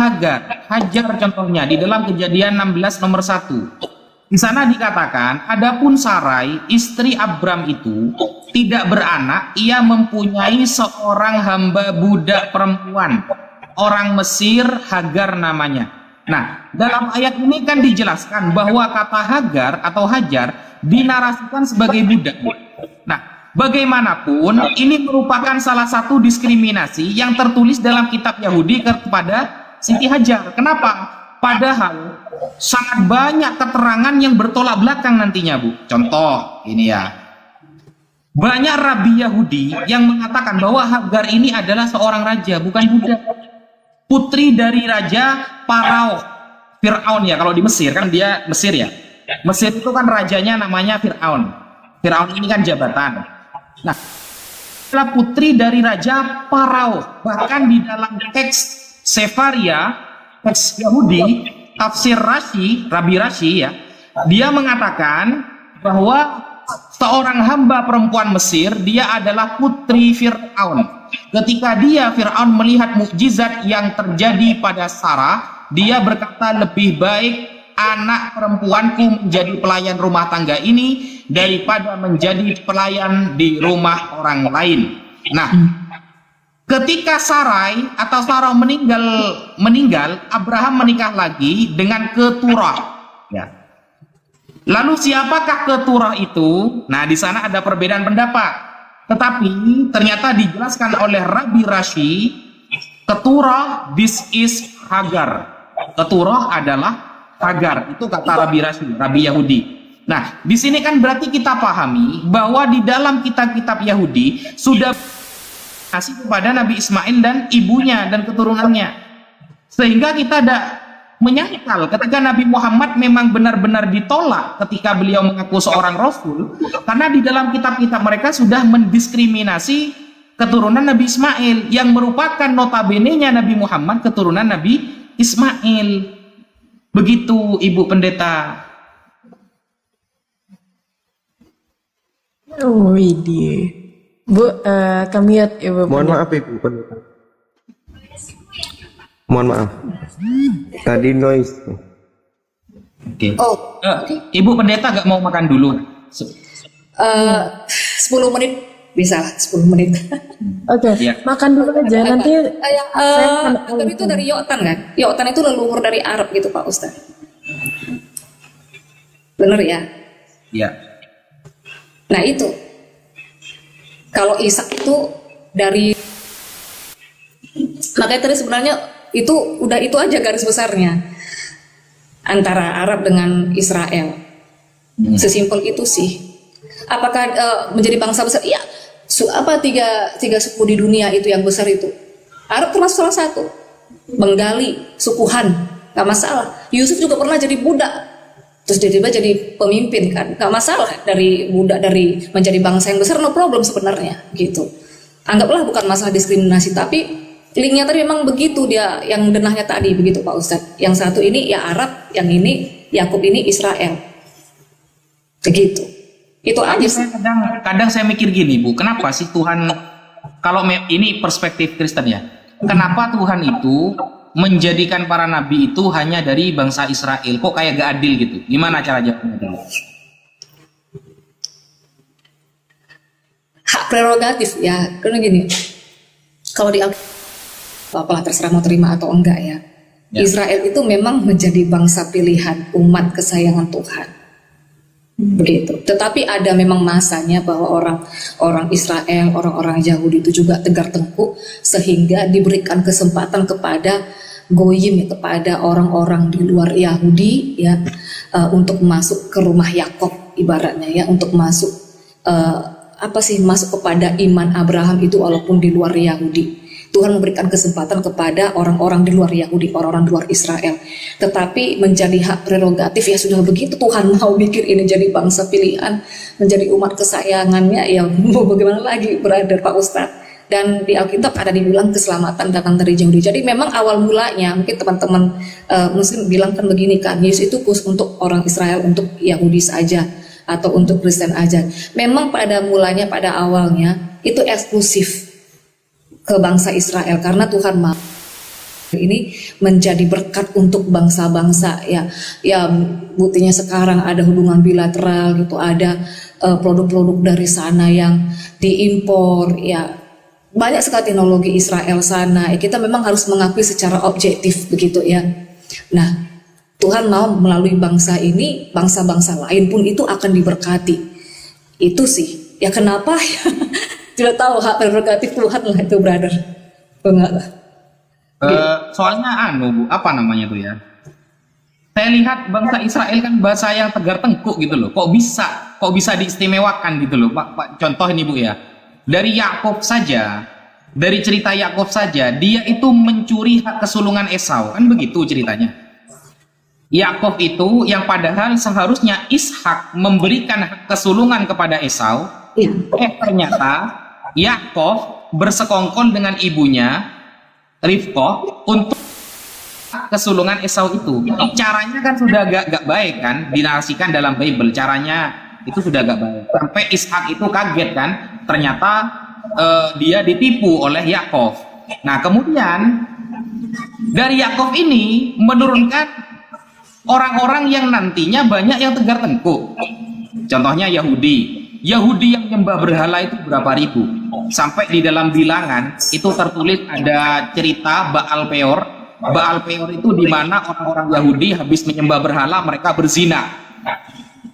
Speaker 1: Hajar contohnya di dalam Kejadian 16 nomor 1. Di sana dikatakan, adapun Sarai, istri Abram itu tidak beranak, ia mempunyai seorang hamba budak perempuan, orang Mesir, Hagar namanya. Nah, dalam ayat ini kan dijelaskan bahwa kata Hagar atau Hajar dinarasikan sebagai budak. Nah, bagaimanapun, ini merupakan salah satu diskriminasi yang tertulis dalam kitab Yahudi kepada Siti Hajar. Kenapa? Padahal sangat banyak keterangan yang bertolak belakang nantinya, Bu. Contoh, ini ya. Banyak rabi Yahudi yang mengatakan bahwa Hagar ini adalah seorang raja, bukan budak. Putri dari Raja Parao, Fir'aun ya, kalau di Mesir, kan dia Mesir ya. Mesir itu kan rajanya namanya Fir'aun. Fir'aun ini kan jabatan. Nah, adalah putri dari Raja Parao. Bahkan di dalam teks Sefaria, teks Yahudi, tafsir Rabi Rashi ya, dia mengatakan bahwa seorang hamba perempuan Mesir, dia adalah putri Fir'aun. Ketika Fir'aun melihat mukjizat yang terjadi pada Sarah, dia berkata, lebih baik anak perempuanku menjadi pelayan rumah tangga ini daripada menjadi pelayan di rumah orang lain. Nah, ketika Sarai atau Sarah meninggal, Abraham menikah lagi dengan Keturah. Ya. Lalu siapakah Keturah itu? Nah, di sana ada perbedaan pendapat. Tetapi ternyata dijelaskan oleh Rabbi Rashi, Keturah, this is Hagar. Keturah adalah Hagar. Itu kata Rabbi Rashi, Rabbi Yahudi. Nah, di sini kan berarti kita pahami bahwa di dalam kitab-kitab Yahudi sudah kasih kepada Nabi Ismail dan ibunya dan keturunannya. Sehingga kita tidak menyangkal ketika Nabi Muhammad memang benar-benar ditolak ketika beliau mengaku seorang rasul, karena di dalam kitab-kitab mereka sudah mendiskriminasi keturunan Nabi Ismail yang merupakan notabene-nya Nabi Muhammad keturunan Nabi Ismail. Begitu Ibu Pendeta.
Speaker 2: Oh, ini Bu, kami lihat Ibu.
Speaker 4: Mohon maaf Ibu Pendeta. Mohon maaf. Tadi noise.
Speaker 1: Oke. Ibu Pendeta gak mau makan dulu?
Speaker 3: 10 menit bisa, 10 menit.
Speaker 2: Oke, makan dulu aja nanti.
Speaker 3: Agar itu dari Yoktan kan? Yoktan itu leluhur dari Arab gitu Pak Ustadz. Bener ya?
Speaker 1: Iya.
Speaker 3: Nah itu, kalau Ishak itu dari, makanya tadi sebenarnya itu udah itu aja garis besarnya antara Arab dengan Israel. Sesimpel itu sih. Apakah menjadi bangsa besar? Iya. Tiga suku di dunia itu yang besar itu. Arab termasuk salah satu. Bengali, suku Han, nggak masalah. Yusuf juga pernah jadi budak. Terus tiba-tiba jadi pemimpin kan, nggak masalah dari budak dari menjadi bangsa yang besar, no problem sebenarnya gitu. Anggaplah bukan masalah diskriminasi, tapi linknya tadi memang begitu dia yang denahnya tadi begitu Pak Ustadz. Yang satu ini ya Arab, yang ini Yakub ini Israel, begitu. Itu aja sih.
Speaker 1: Kadang saya mikir gini Bu, kenapa sih Tuhan, kalau ini perspektif Kristen ya, kenapa Tuhan itu menjadikan para nabi itu hanya dari bangsa Israel? Kok kayak gak adil gitu? Gimana cara jawabnya?
Speaker 3: Hak prerogatif ya, karena gini, kalau di apalah terserah mau terima atau enggak ya. Israel itu memang menjadi bangsa pilihan, umat kesayangan Tuhan, begitu. Tetapi ada memang masanya bahwa orang Israel, orang-orang Yahudi itu juga tegar tengkuk sehingga diberikan kesempatan kepada goyim, kepada orang-orang di luar Yahudi ya, untuk masuk ke rumah Yakob ibaratnya ya, untuk masuk masuk kepada iman Abraham itu walaupun di luar Yahudi. Tuhan memberikan kesempatan kepada orang-orang di luar Yahudi, orang-orang di luar Israel. Tetapi menjadi hak prerogatif ya sudah begitu, Tuhan mau bikin ini jadi bangsa pilihan, menjadi umat kesayangannya, ya mau bagaimana lagi brother Pak Ustadz. Dan di Alkitab ada dibilang keselamatan datang dari Yahudi. Jadi memang awal mulanya mungkin teman-teman Muslim bilang kan begini kan, Yesus itu khusus untuk orang Israel, untuk Yahudi saja atau untuk Kristen aja. Memang pada mulanya, pada awalnya itu eksklusif ke bangsa Israel karena Tuhan mau ini menjadi berkat untuk bangsa-bangsa ya buktinya sekarang ada hubungan bilateral gitu, ada produk-produk dari sana yang diimpor ya, banyak sekali teknologi Israel sana ya, kita memang harus mengakui secara objektif begitu ya. Nah Tuhan mau melalui bangsa ini, bangsa-bangsa lain pun itu akan diberkati. Itu sih ya kenapa ya tidak tahu, hak prerogatif Tuhan lah itu brother. Enggak lah.
Speaker 1: Soalnya Bu, apa namanya tuh ya? Saya lihat bangsa Israel kan bahasa yang tegar tengkuk gitu loh. Kok bisa diistimewakan gitu loh, Pak. Contoh ini Bu ya. Dari Yakub saja, dari cerita Yakub saja, dia itu mencuri hak kesulungan Esau, kan begitu ceritanya. Yakub itu yang padahal seharusnya Ishak memberikan hak kesulungan kepada Esau, ternyata Yakub bersekongkol dengan ibunya Rifqah untuk kesulungan Esau itu. Caranya kan sudah gak baik kan, dinarasikan dalam Bible, caranya itu sudah gak baik. Sampai Ishak itu kaget kan, ternyata dia ditipu oleh Yakub. Nah kemudian dari Yakub ini menurunkan orang-orang yang nantinya banyak yang tegar tengkuk. Contohnya Yahudi. Yahudi yang nyembah berhala itu berapa ribu? Sampai di dalam bilangan itu tertulis ada cerita Baal Peor. Baal Peor itu di mana orang-orang Yahudi habis menyembah berhala mereka berzina.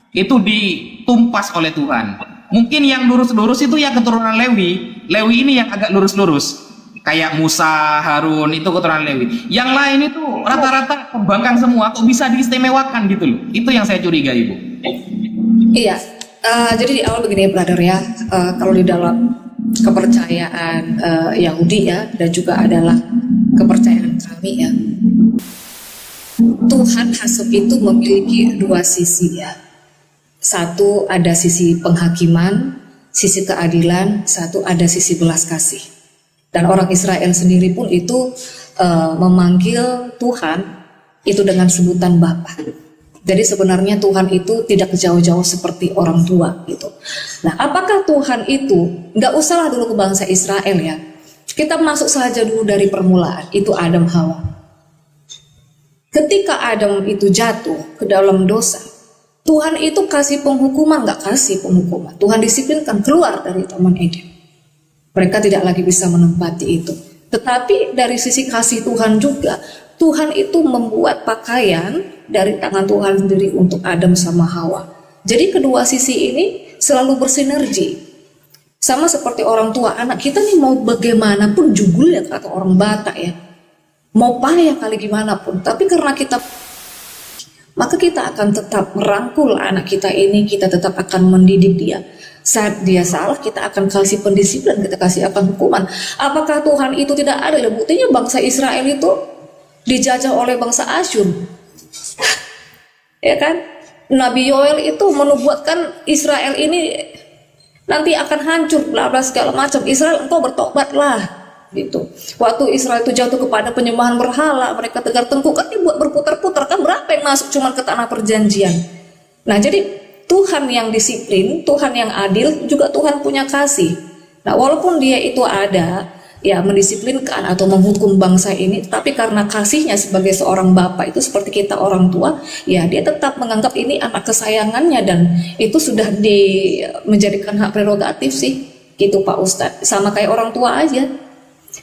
Speaker 1: Itu ditumpas oleh Tuhan. Mungkin yang lurus-lurus itu yang keturunan Lewi. Lewi ini yang agak lurus-lurus. Kayak Musa, Harun itu keturunan Lewi. Yang lain itu rata-rata pembangkang semua. Kok bisa diistimewakan gitu loh? Itu yang saya curiga, Ibu.
Speaker 3: Iya, jadi di awal begini brother ya, kalau di dalam kepercayaan Yahudi ya, dan juga adalah kepercayaan kami ya, Tuhan Hasub itu memiliki dua sisi ya. Satu ada sisi penghakiman, sisi keadilan, satu ada sisi belas kasih. Dan orang Israel sendiri pun itu memanggil Tuhan itu dengan sebutan Bapa. Jadi sebenarnya Tuhan itu tidak jauh-jauh seperti orang tua gitu. Nah, apakah Tuhan itu, nggak usahlah dulu ke bangsa Israel ya. Kita masuk saja dulu dari permulaan, itu Adam Hawa. Ketika Adam itu jatuh ke dalam dosa, Tuhan itu kasih penghukuman, nggak kasih penghukuman. Tuhan disiplinkan keluar dari Taman Eden. Mereka tidak lagi bisa menempati itu. Tetapi dari sisi kasih Tuhan juga, Tuhan itu membuat pakaian dari tangan Tuhan sendiri untuk Adam sama Hawa. Jadi kedua sisi ini selalu bersinergi. Sama seperti orang tua, anak kita nih mau bagaimanapun jugul ya kata orang Batak ya. Mau payah kali gimana pun, tapi karena kita, maka kita akan tetap merangkul anak kita ini, kita tetap akan mendidik dia. Saat dia salah, kita akan kasih pendisiplinan, kita kasih akan hukuman. Apakah Tuhan itu tidak ada? Buktinya bangsa Israel itu dijajah oleh bangsa Asyur. Ya kan? Nabi Yoel itu menubuatkan Israel ini nanti akan hancur, bla bla segala macam. Israel, engkau bertobatlah, gitu. Waktu Israel itu jatuh kepada penyembahan berhala, mereka tegar tengkuk, kan dibuat berputar-putar, kan berapa yang masuk cuman ke tanah perjanjian. Nah, jadi Tuhan yang disiplin, Tuhan yang adil, juga Tuhan punya kasih. Nah, walaupun dia itu ada ya mendisiplinkan atau menghukum bangsa ini, tapi karena kasihnya sebagai seorang bapak itu seperti kita orang tua, ya dia tetap menganggap ini anak kesayangannya, dan itu sudah menjadikan hak prerogatif sih, gitu Pak Ustadz. Sama kayak orang tua aja.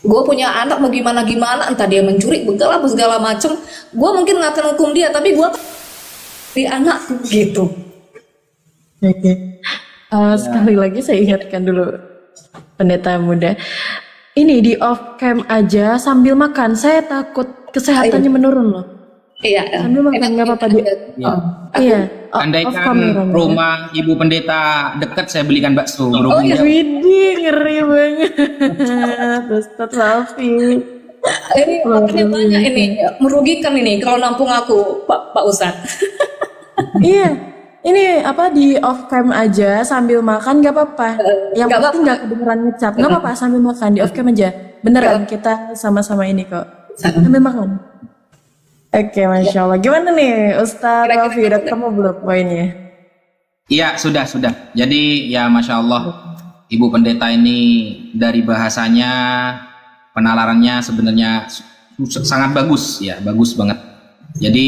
Speaker 3: Gue punya anak mau gimana-gimana, entah dia mencuri, begal apa segala macem, gue mungkin nggak akan hukum dia, tapi gue di anak gitu.
Speaker 2: Oke. Sekali lagi saya ingatkan dulu pendeta muda. Ini di off cam aja sambil makan. Saya takut kesehatannya menurun loh.
Speaker 3: Iya.
Speaker 2: Sambil makan nggak apa-apa dia. Iya.
Speaker 1: Andaikan rumah ibu pendeta dekat, saya belikan bakso.
Speaker 2: Oh iya. Widih, ngeri banget. Ustaz Safi.
Speaker 3: Ini makannya banyak ini, merugikan ini kalau nampung aku Pak Ustadz.
Speaker 2: Iya. Ini apa di off cam aja sambil makan nggak apa-apa. Yang penting nggak kedengeran ngecap. Nggak apa-apa sambil makan di off cam aja. Beneran kita sama-sama ini kok. Sambil makan. Oke, Masya Allah. Gimana nih Ustaz Rafi? Udah ketemu belum poinnya?
Speaker 1: Iya, sudah. Jadi ya Masya Allah, Ibu Pendeta ini dari bahasanya, penalarannya sebenarnya sangat bagus ya, bagus banget. Jadi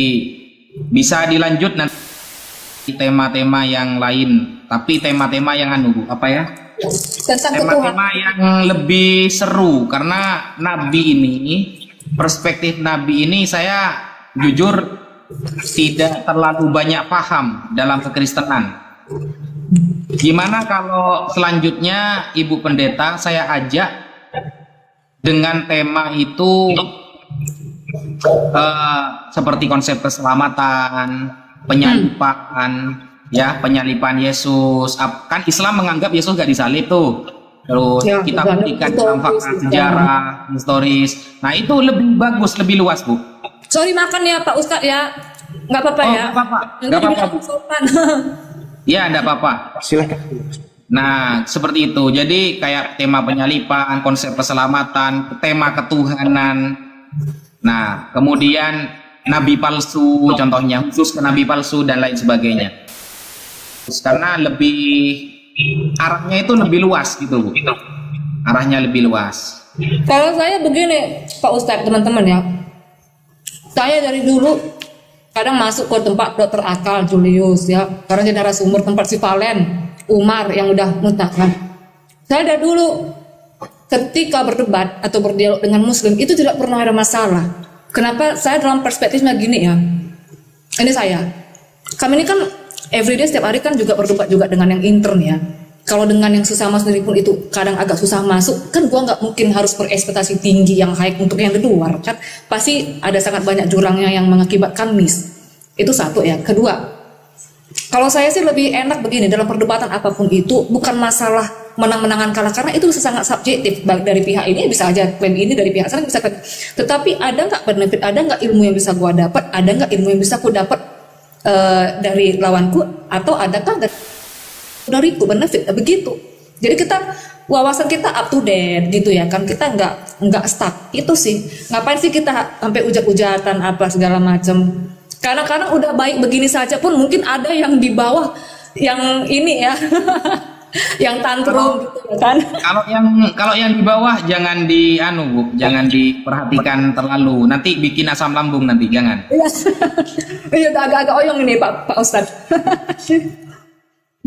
Speaker 1: bisa dilanjut nanti tema-tema yang lain, tapi tema-tema yang tema-tema yang lebih seru, karena Nabi ini, perspektif Nabi ini saya jujur tidak terlalu banyak paham dalam kekristenan. Gimana kalau selanjutnya Ibu Pendeta saya ajak dengan tema itu seperti konsep keselamatan, penyalipan, ya, penyalipan Yesus. Kan Islam menganggap Yesus gak disalib tuh. Terus ya, kita berikan dalam fakta sejarah historis. Nah, itu lebih bagus, lebih luas, Bu.
Speaker 3: Sorry makan ya Pak Ustadz ya. Nggak apa-apa ya.
Speaker 1: Nggak apa-apa. Ya, nggak apa-apa.
Speaker 4: Silakan.
Speaker 1: Nah, seperti itu. Jadi kayak tema penyalipan, konsep keselamatan, tema ketuhanan. Nah, kemudian nabi palsu, contohnya khusus ke nabi palsu dan lain sebagainya. Karena lebih arahnya itu lebih luas gitu, Bu. Arahnya lebih luas.
Speaker 3: Kalau saya begini, Pak Ustadz, teman-teman ya. Saya dari dulu kadang masuk ke tempat dokter Akal, Julius ya, karena jadi narasumber tempat si Valen, Umar yang udah muntah kan. Saya dari dulu ketika berdebat atau berdialog dengan Muslim itu tidak pernah ada masalah. Kenapa? Saya dalam perspektifnya gini ya. Ini kami ini kan everyday setiap hari kan juga berdebat juga dengan yang intern ya. Kalau dengan yang sesama sendiri pun itu kadang agak susah masuk, kan gua nggak mungkin harus berekspektasi tinggi yang high untuk yang di luar kan. Pasti ada sangat banyak jurangnya yang mengakibatkan miss. Itu satu ya. Kedua, kalau saya sih lebih enak begini, dalam perdebatan apapun itu bukan masalah menang-menangan kalah, karena itu sangat subjektif. Baik dari pihak ini bisa aja klaim ini, dari pihak sana bisa klaim. Tetapi ada nggak benefit, ada nggak ilmu yang bisa gua dapat, ada nggak ilmu yang bisa ku dapat dari lawanku, atau adakah dariku benefit begitu. Jadi kita wawasan kita up to date gitu ya kan, kita nggak stuck itu sih. Ngapain sih kita sampai ujat-ujatan apa segala macam. Kadang-kadang udah baik begini saja pun mungkin ada yang di bawah yang ini ya yang tantrum gitu kan.
Speaker 1: Kalau yang di bawah jangan Bu, jangan diperhatikan terlalu. Nanti bikin asam lambung nanti, jangan.
Speaker 3: Iya udah agak-agak oyong ini Pak Ustadz.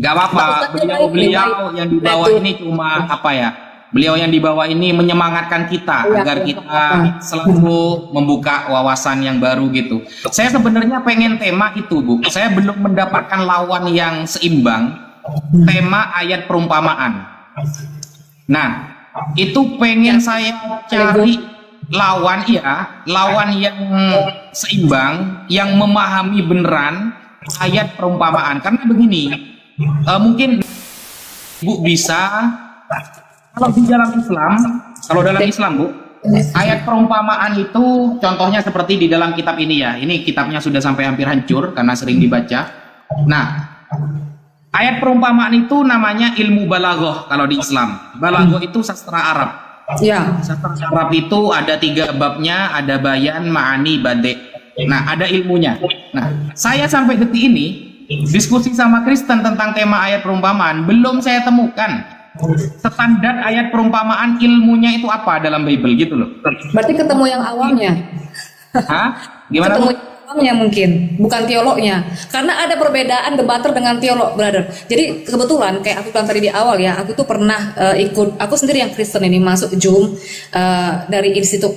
Speaker 1: Gak apa-apa, beliau yang di bawah ini cuma apa ya? Beliau yang di bawah ini menyemangatkan kita agar kita selalu membuka wawasan yang baru gitu. Saya sebenarnya pengen tema itu, Bu. Saya belum mendapatkan lawan yang seimbang. Tema ayat perumpamaan. Nah, itu pengen saya cari lawan yang seimbang, yang memahami beneran ayat perumpamaan. Karena begini, mungkin Bu bisa, kalau dalam Islam Bu, ayat perumpamaan itu contohnya seperti di dalam kitab ini ya. Ini kitabnya sudah sampai hampir hancur karena sering dibaca. Nah, ayat perumpamaan itu namanya ilmu balaghah kalau di Islam. Balaghah itu sastra Arab.
Speaker 3: Ya.
Speaker 1: Sastra Arab itu ada 3 babnya, ada bayan, ma'ani, bade. Nah, ada ilmunya. Nah, saya sampai detik ini diskusi sama Kristen tentang tema ayat perumpamaan, belum saya temukan standar ayat perumpamaan ilmunya itu apa dalam Bible gitu loh.
Speaker 3: Berarti ketemu yang awamnya.
Speaker 1: Hah? Gimana?
Speaker 3: Ketemu yang awamnya mungkin, bukan teolognya. Karena ada perbedaan debater dengan teolog, brother. Jadi kebetulan kayak aku bilang tadi di awal ya, aku tuh pernah aku sendiri yang Kristen ini masuk Zoom dari Institut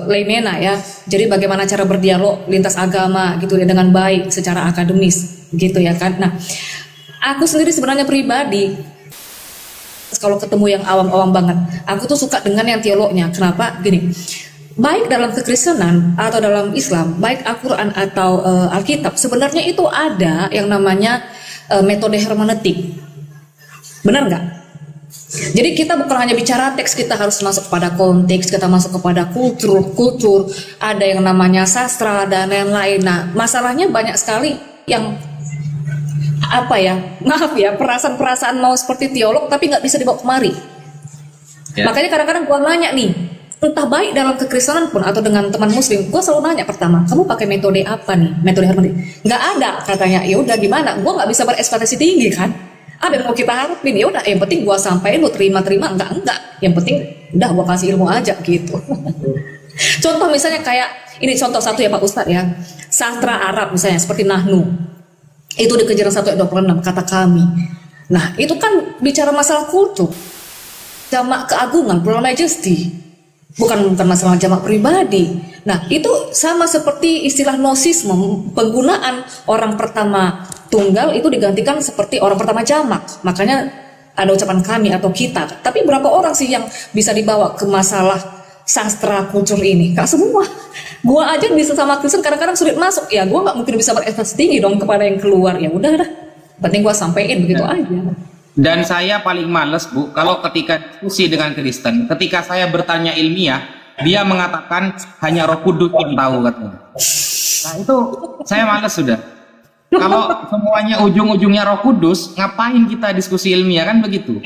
Speaker 3: Leimena ya. Jadi bagaimana cara berdialog lintas agama gitu ya dengan baik secara akademis gitu ya kan. Nah, aku sendiri sebenarnya pribadi kalau ketemu yang awam-awam banget, aku tuh suka dengan yang teolognya. Kenapa? Gini, baik dalam kekristenan atau dalam Islam, baik Al-Quran atau Alkitab, sebenarnya itu ada yang namanya metode hermeneutik. Benar nggak? Jadi kita bukan hanya bicara teks, kita harus masuk kepada konteks, kita masuk kepada kultur, ada yang namanya sastra dan lain-lain. Nah, masalahnya banyak sekali yang maaf ya, perasaan-perasaan mau seperti teolog tapi nggak bisa dibawa kemari. Makanya kadang-kadang gua nanya nih, entah baik dalam kekristenan pun atau dengan teman muslim, gua selalu nanya pertama, kamu pakai metode apa nih? Metode hermeneutik? Nggak ada katanya. Ya udah gimana? Gua nggak bisa berekspektasi tinggi kan? Apa yang mau kita harapin? Ya udah, yang penting gua sampaikan, lu terima enggak. Yang penting udah gua kasih ilmu aja gitu. Contoh misalnya kayak ini, contoh satu ya Pak Ustadz ya, sastra Arab misalnya seperti Nahnu. Itu di Kejaran 1 ayat 26 kata kami. Nah, itu kan bicara masalah kultur. Jamak keagungan, plural majesty. Bukan masalah jamak pribadi. Nah, itu sama seperti istilah nosisme, penggunaan orang pertama tunggal itu digantikan seperti orang pertama jamak. Makanya ada ucapan kami atau kita. Tapi berapa orang sih yang bisa dibawa ke masalah sastra kultur ini? Gak semua. Gua aja bisa sama Kristen kadang-kadang sulit masuk. Ya gua nggak mungkin bisa berekspektasi tinggi dong kepada yang keluar. Ya udah dah, penting gua sampein begitu aja.
Speaker 1: Dan saya paling males Bu, kalau ketika diskusi dengan Kristen, ketika saya bertanya ilmiah, dia mengatakan hanya Roh Kudus yang tahu katanya. Nah itu saya males sudah. Kalau semuanya ujung-ujungnya Roh Kudus, ngapain kita diskusi ilmiah, kan begitu?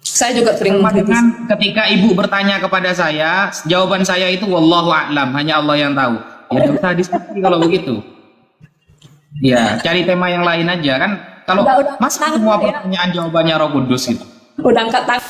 Speaker 3: Saya juga sering
Speaker 1: dengan ketika ibu bertanya kepada saya, jawaban saya itu wallahu a'lam, hanya Allah yang tahu. Ya tidak usah diskusi kalau begitu. Ya, cari tema yang lain aja kan. Kalau
Speaker 3: udah
Speaker 1: mas semua pertanyaan jawabannya Roh Kudus gitu.
Speaker 3: Udah angkat tangan.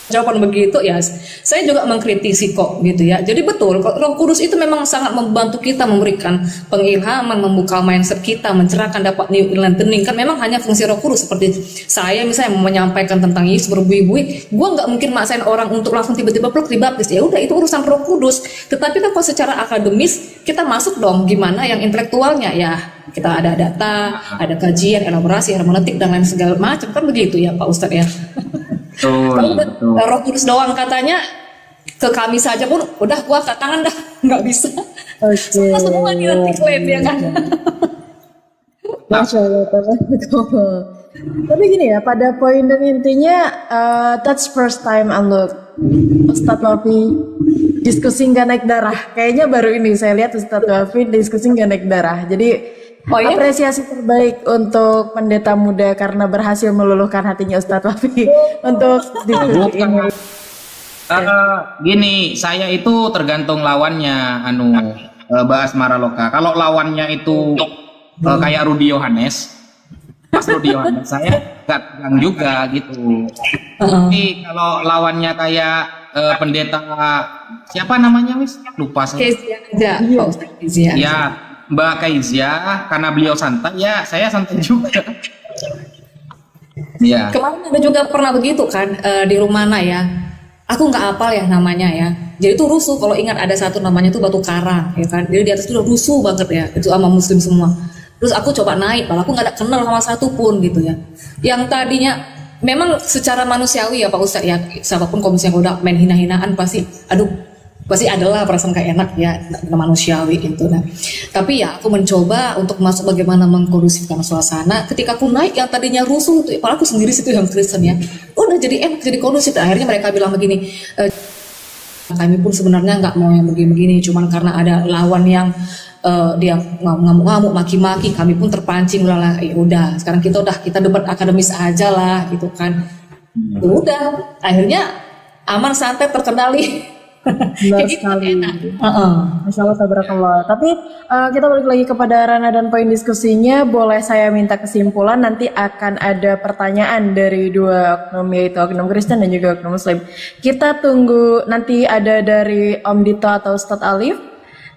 Speaker 3: jawaban begitu ya saya juga mengkritisi kok gitu ya. Jadi betul Roh Kudus itu memang sangat membantu kita, memberikan pengilhaman, membuka mindset kita, mencerahkan, dapat new enlightening. Kan memang hanya fungsi Roh Kudus. Seperti saya misalnya mau menyampaikan tentang Yesus berbui-bui, gue nggak mungkin maksain orang untuk langsung tiba-tiba peluk dibaptis. Ya udah, itu urusan Roh Kudus. Tetapi kan kalau secara akademis kita masuk dong, gimana yang intelektualnya ya, kita ada data, ada kajian, elaborasi, hermeneutik dan lain segala macam, kan begitu ya Pak Ustadz ya. Kalau Roh Kudus doang katanya ke kami saja pun udah gua angkat tangan dah, nggak bisa. Sama semua nih nanti klaim ya kan.
Speaker 2: Masya Allah, betul. Tapi gini ya, pada poin dan intinya that's first time unlock Ustadz Wafi diskusi nggak naik darah. Kayaknya baru ini saya lihat Ustadz Wafi diskusi nggak naik darah. Jadi
Speaker 3: ya?
Speaker 2: Apresiasi terbaik untuk pendeta muda karena berhasil meluluhkan hatinya Ustadz Wafi untuk diskusi ini.
Speaker 1: Gini, saya itu tergantung lawannya, Mbak Asmara Loka. Kalau lawannya itu kayak Rudi Yohanes, Mas Rudi Yohanes, saya nggak tegang juga gitu. Tapi kalau lawannya kayak pendeta siapa namanya wis? Lupa saya.
Speaker 3: Kezia.
Speaker 1: Ya, Mbak Kaizia, karena beliau santai, ya saya santai juga. Ya.
Speaker 3: Kemarin ada juga pernah begitu kan di Rumana ya. Aku nggak hafal ya namanya ya. Jadi itu rusuh, kalau ingat ada satu namanya tuh Batu Karang ya kan. Jadi di atas itu udah rusuh banget ya. Itu sama Muslim semua. Terus aku coba naik, malah aku nggak ada kenal sama satu pun gitu ya. Yang tadinya memang secara manusiawi ya Pak Ustadz ya, siapapun kalau misalnya udah main hina-hinaan pasti, pasti adalah perasaan gak enak ya, manusiawi itu. Nah, tapi ya aku mencoba untuk masuk bagaimana mengkondusifkan suasana. Ketika aku naik yang tadinya rusuh itu, padahal aku sendiri situ yang Kristen ya, udah jadi enak, jadi kondusif. Akhirnya mereka bilang begini, kami pun sebenarnya nggak mau yang begini-begini, cuman karena ada lawan yang dia ngamuk-ngamuk, maki-maki, kami pun terpancing lah. Ya udah, sekarang kita debat akademis aja lah gitu kan. Udah, akhirnya aman, santai, terkendali.
Speaker 2: Benar sekali. Masya Allah, tabarakallah. Tapi kita balik lagi kepada ranah dan poin diskusinya. Boleh saya minta kesimpulan? Nanti akan ada pertanyaan dari dua oknum, yaitu oknum Kristen dan juga oknum Muslim. Kita tunggu nanti ada dari Om Dito atau Ustadz Alif.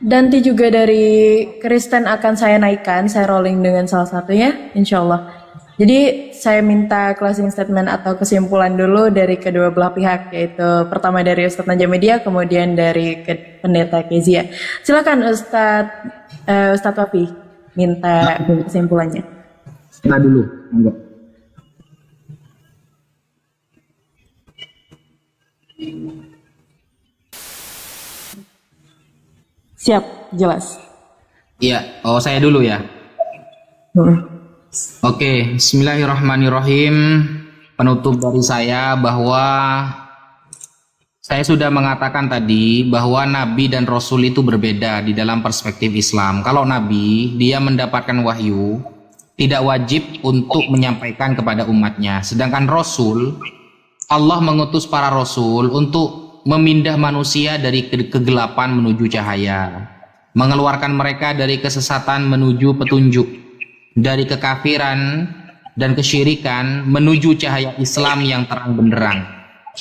Speaker 2: Nanti juga dari Kristen akan saya naikkan, saya rolling dengan salah satunya, insya Allah. Jadi saya minta closing statement atau kesimpulan dulu dari kedua belah pihak, yaitu pertama dari Ustadz Najamedia, kemudian dari Pendeta Kezia. Silakan Ustadz Wafi minta kesimpulannya.
Speaker 1: Nah dulu, enggak.
Speaker 2: Siap, jelas.
Speaker 1: Iya, saya dulu ya. Oke, bismillahirrahmanirrahim. Penutup dari saya bahwa saya sudah mengatakan tadi bahwa Nabi dan Rasul itu berbeda di dalam perspektif Islam. Kalau Nabi, dia mendapatkan wahyu, tidak wajib untuk menyampaikan kepada umatnya. Sedangkan Rasul, Allah mengutus para Rasul untuk memindah manusia dari kegelapan menuju cahaya, mengeluarkan mereka dari kesesatan menuju petunjuk, dari kekafiran dan kesyirikan menuju cahaya Islam yang terang benderang.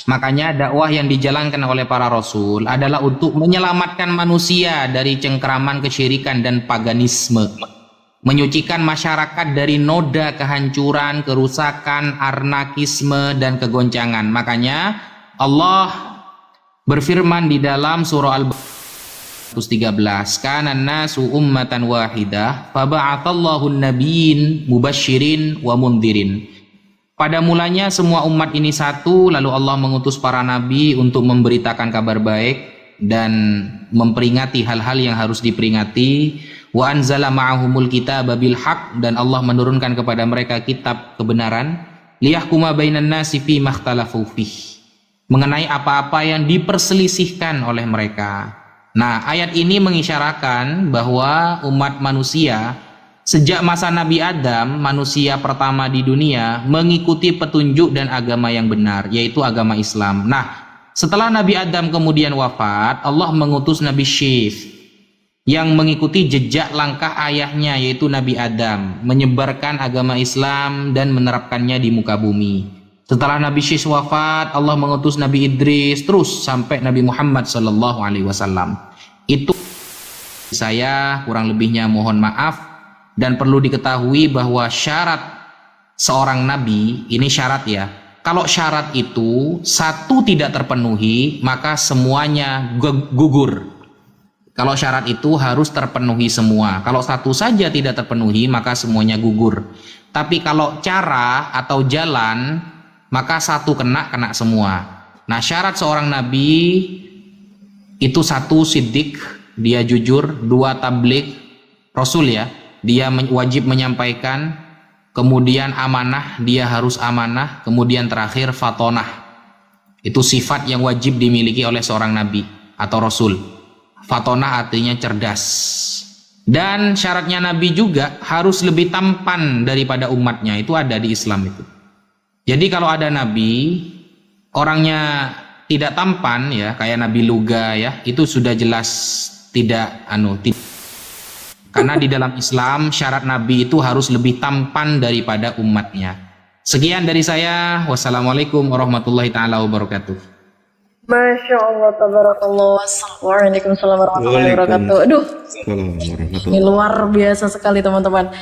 Speaker 1: Makanya dakwah yang dijalankan oleh para rasul adalah untuk menyelamatkan manusia dari cengkeraman kesyirikan dan paganisme, menyucikan masyarakat dari noda kehancuran, kerusakan, anarkisme dan kegoncangan. Makanya Allah berfirman di dalam surah Al-Baqarah 113, kana nasu ummatan wahidah faba'atallahu an-nabiyyin mubasysyirin wa mundhirin. Pada mulanya semua umat ini satu, lalu Allah mengutus para nabi untuk memberitakan kabar baik dan memperingati hal-hal yang harus diperingati. Wa anzala ma'ahumul kitaba bil haqq, dan Allah menurunkan kepada mereka kitab kebenaran, liyahkuma bainan nasi fi makhtalafu fihi, mengenai apa-apa yang diperselisihkan oleh mereka. Nah, ayat ini mengisyaratkan bahwa umat manusia sejak masa Nabi Adam, manusia pertama di dunia, mengikuti petunjuk dan agama yang benar, yaitu agama Islam. Nah, setelah Nabi Adam kemudian wafat, Allah mengutus Nabi Syith yang mengikuti jejak langkah ayahnya, yaitu Nabi Adam, menyebarkan agama Islam dan menerapkannya di muka bumi. Setelah Nabi Syekh wafat, Allah mengutus Nabi Idris, terus sampai Nabi Muhammad Sallallahu Alaihi Wasallam. Itu saya kurang lebihnya mohon maaf, dan perlu diketahui bahwa syarat seorang nabi ini syarat ya. Kalau syarat itu satu tidak terpenuhi, maka semuanya gugur. Kalau syarat itu harus terpenuhi semua. Kalau satu saja tidak terpenuhi, maka semuanya gugur. Tapi kalau cara atau jalan, maka satu kena semua. Nah, syarat seorang nabi itu satu siddiq, dia jujur, dua tabligh, rasul ya, dia wajib menyampaikan, kemudian amanah, dia harus amanah, kemudian terakhir fatonah. Itu sifat yang wajib dimiliki oleh seorang nabi atau rasul. Fatonah artinya cerdas. Dan syaratnya nabi juga harus lebih tampan daripada umatnya, itu ada di Islam itu. Jadi kalau ada nabi orangnya tidak tampan ya, kayak Nabi Luga ya, itu sudah jelas tidak karena di dalam Islam syarat nabi itu harus lebih tampan daripada umatnya. Sekian dari saya. Wassalamualaikum warahmatullahi taala wabarakatuh.
Speaker 2: Masya Allah, tabarakallah. Waalaikumsalam warahmatullahi wabarakatuh. Aduh, ini luar biasa sekali teman-teman.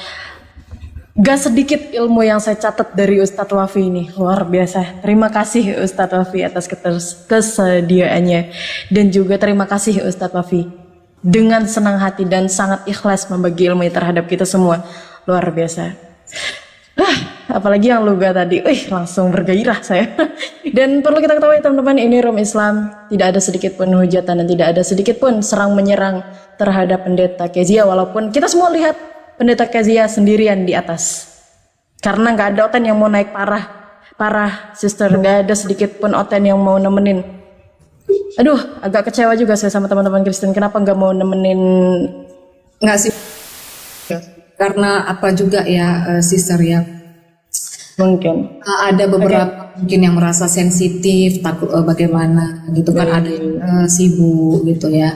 Speaker 2: Gak sedikit ilmu yang saya catat dari Ustadz Wafi ini, luar biasa. Terima kasih Ustadz Wafi atas kesediaannya, dan juga terima kasih Ustadz Wafi dengan senang hati dan sangat ikhlas membagi ilmu terhadap kita semua, luar biasa. Apalagi yang luga tadi, langsung bergairah saya. Dan perlu kita ketahui teman-teman, ini room Islam, tidak ada sedikit pun hujatan dan tidak ada sedikit pun serang menyerang terhadap pendeta Kezia, walaupun kita semua lihat pendeta Kezia sendirian di atas, karena nggak ada oten yang mau naik parah sister, nggak ada sedikit pun oten yang mau nemenin. Aduh, agak kecewa juga saya sama teman-teman Kristen, kenapa nggak mau nemenin.
Speaker 3: Nggak sih, karena apa juga ya sister ya,
Speaker 2: mungkin
Speaker 3: ada beberapa mungkin yang merasa sensitif, takut bagaimana gitu kan, ada yang sibuk gitu ya,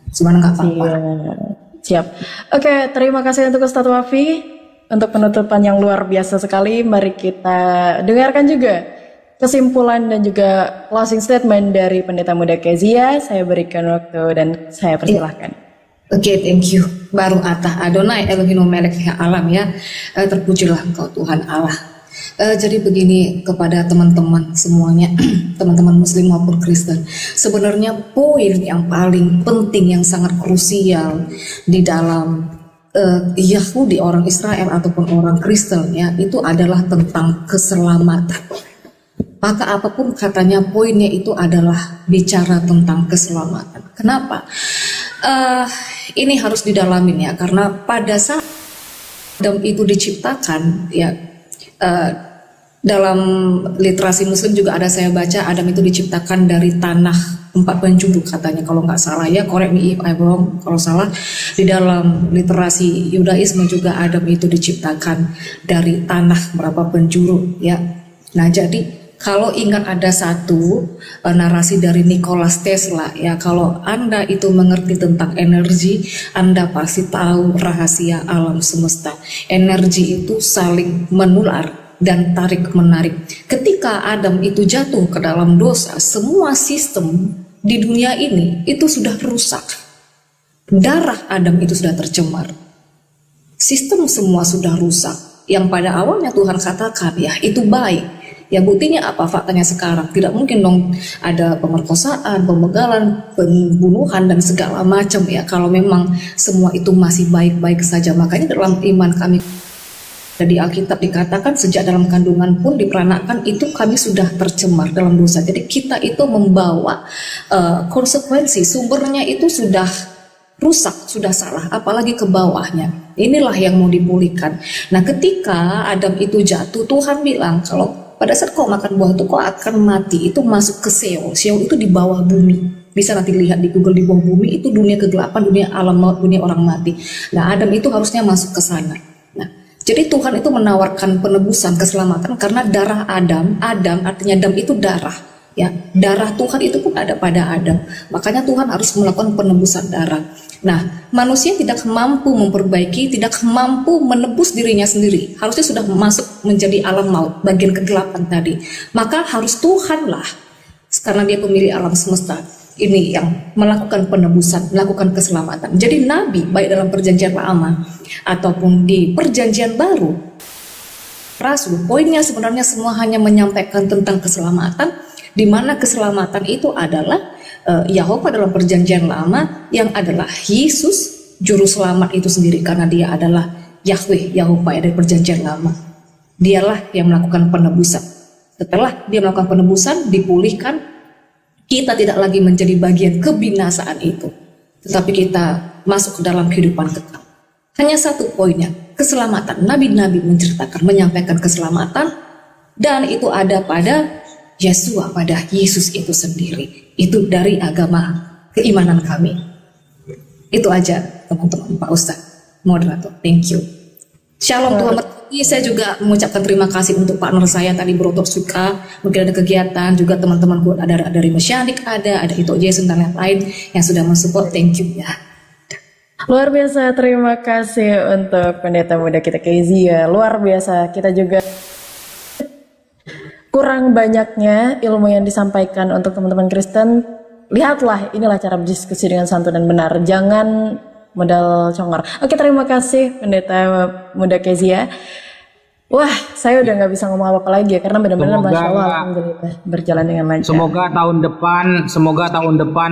Speaker 3: cuman nggak apa-apa.
Speaker 2: Siap. Oke, terima kasih untuk Ustadz Wafi untuk penutupan yang luar biasa sekali. Mari kita dengarkan juga kesimpulan dan juga closing statement dari pendeta muda Kezia. Saya berikan waktu dan saya persilahkan.
Speaker 3: Oke, thank you. Baru atah Adonai Elohim Melek alam ya. Terpujilah Engkau Tuhan Allah. Jadi begini kepada teman-teman semuanya, teman-teman Muslim maupun Kristen. Sebenarnya poin yang paling penting yang sangat krusial di dalam Yahudi, orang Israel ataupun orang Kristen ya, itu adalah tentang keselamatan. Maka apapun katanya, poinnya itu adalah bicara tentang keselamatan. Kenapa? Ini harus didalamin ya, karena pada saat Adam itu diciptakan ya, dalam literasi Muslim juga ada saya baca, Adam itu diciptakan dari tanah 4 penjuru katanya, kalau nggak salah ya, correct me if I'm wrong kalau salah. Di dalam literasi Yudaisme juga Adam itu diciptakan dari tanah berapa penjuru ya. Nah, jadi kalau ingat ada satu narasi dari Nikola Tesla ya, kalau Anda itu mengerti tentang energi, Anda pasti tahu rahasia alam semesta. Energi itu saling menular dan tarik-menarik. Ketika Adam itu jatuh ke dalam dosa, semua sistem di dunia ini itu sudah rusak. Darah Adam itu sudah tercemar. Sistem semua sudah rusak. Yang pada awalnya Tuhan katakan, ya itu baik. Ya buktinya apa? Faktanya sekarang tidak mungkin dong ada pemerkosaan, pembegalan, pembunuhan dan segala macam ya, kalau memang semua itu masih baik-baik saja. Makanya dalam iman kami di Alkitab dikatakan sejak dalam kandungan pun diperanakan itu kami sudah tercemar dalam dosa. Jadi kita itu membawa konsekuensi, sumbernya itu sudah rusak, sudah salah, apalagi ke bawahnya. Inilah yang mau dipulihkan. Nah, ketika Adam itu jatuh, Tuhan bilang kalau pada saat kau makan buah itu kau akan mati. Itu masuk ke Sheol. Sheol itu di bawah bumi. Bisa nanti lihat di Google, di bawah bumi itu dunia kegelapan, dunia alam maut, dunia orang mati. Nah, Adam itu harusnya masuk ke sana. Nah, jadi Tuhan itu menawarkan penebusan, keselamatan karena darah Adam. Adam artinya dam itu darah. Ya, darah Tuhan itu pun ada pada Adam. Makanya Tuhan harus melakukan penebusan darah. Nah, manusia tidak mampu memperbaiki, tidak mampu menebus dirinya sendiri. Harusnya sudah masuk menjadi alam maut, bagian kegelapan tadi. Maka harus Tuhanlah, karena dia pemilik alam semesta, ini yang melakukan penebusan, melakukan keselamatan. Jadi nabi, baik dalam perjanjian lama ataupun di perjanjian baru, rasul, poinnya sebenarnya semua hanya menyampaikan tentang keselamatan, di mana keselamatan itu adalah Yahova dalam perjanjian lama, yang adalah Yesus juru selamat itu sendiri, karena dia adalah Yahweh, Yahova dari perjanjian lama. Dialah yang melakukan penebusan. Setelah dia melakukan penebusan, dipulihkan, kita tidak lagi menjadi bagian kebinasaan itu, tetapi kita masuk ke dalam kehidupan kekal. Hanya satu poinnya, keselamatan. Nabi-nabi menceritakan, menyampaikan keselamatan, dan itu ada pada Yesua, pada Yesus itu sendiri. Itu dari agama keimanan kami. Itu aja teman-teman, Pak Ustadz, moderator. Thank you. Shalom Tuhan berkati. Saya juga mengucapkan terima kasih untuk partner saya tadi, Brotor Suka. Mungkin ada kegiatan juga teman-teman ada dari Mesyanik, ada Ito Jason dan lain-lain yang sudah mensupport. Thank you ya.
Speaker 2: Luar biasa, terima kasih untuk pendeta muda kita Kezia. Luar biasa, kita juga kurang banyaknya ilmu yang disampaikan untuk teman-teman Kristen. Lihatlah, inilah cara berdiskusi dengan santun dan benar. Jangan modal congor. Oke, terima kasih pendeta muda Kezia. Wah, saya udah nggak bisa ngomong apa-apa lagi ya, karena benar-benar Masya Allah, alhamdulillah berjalan dengan lancar.
Speaker 1: Semoga tahun depan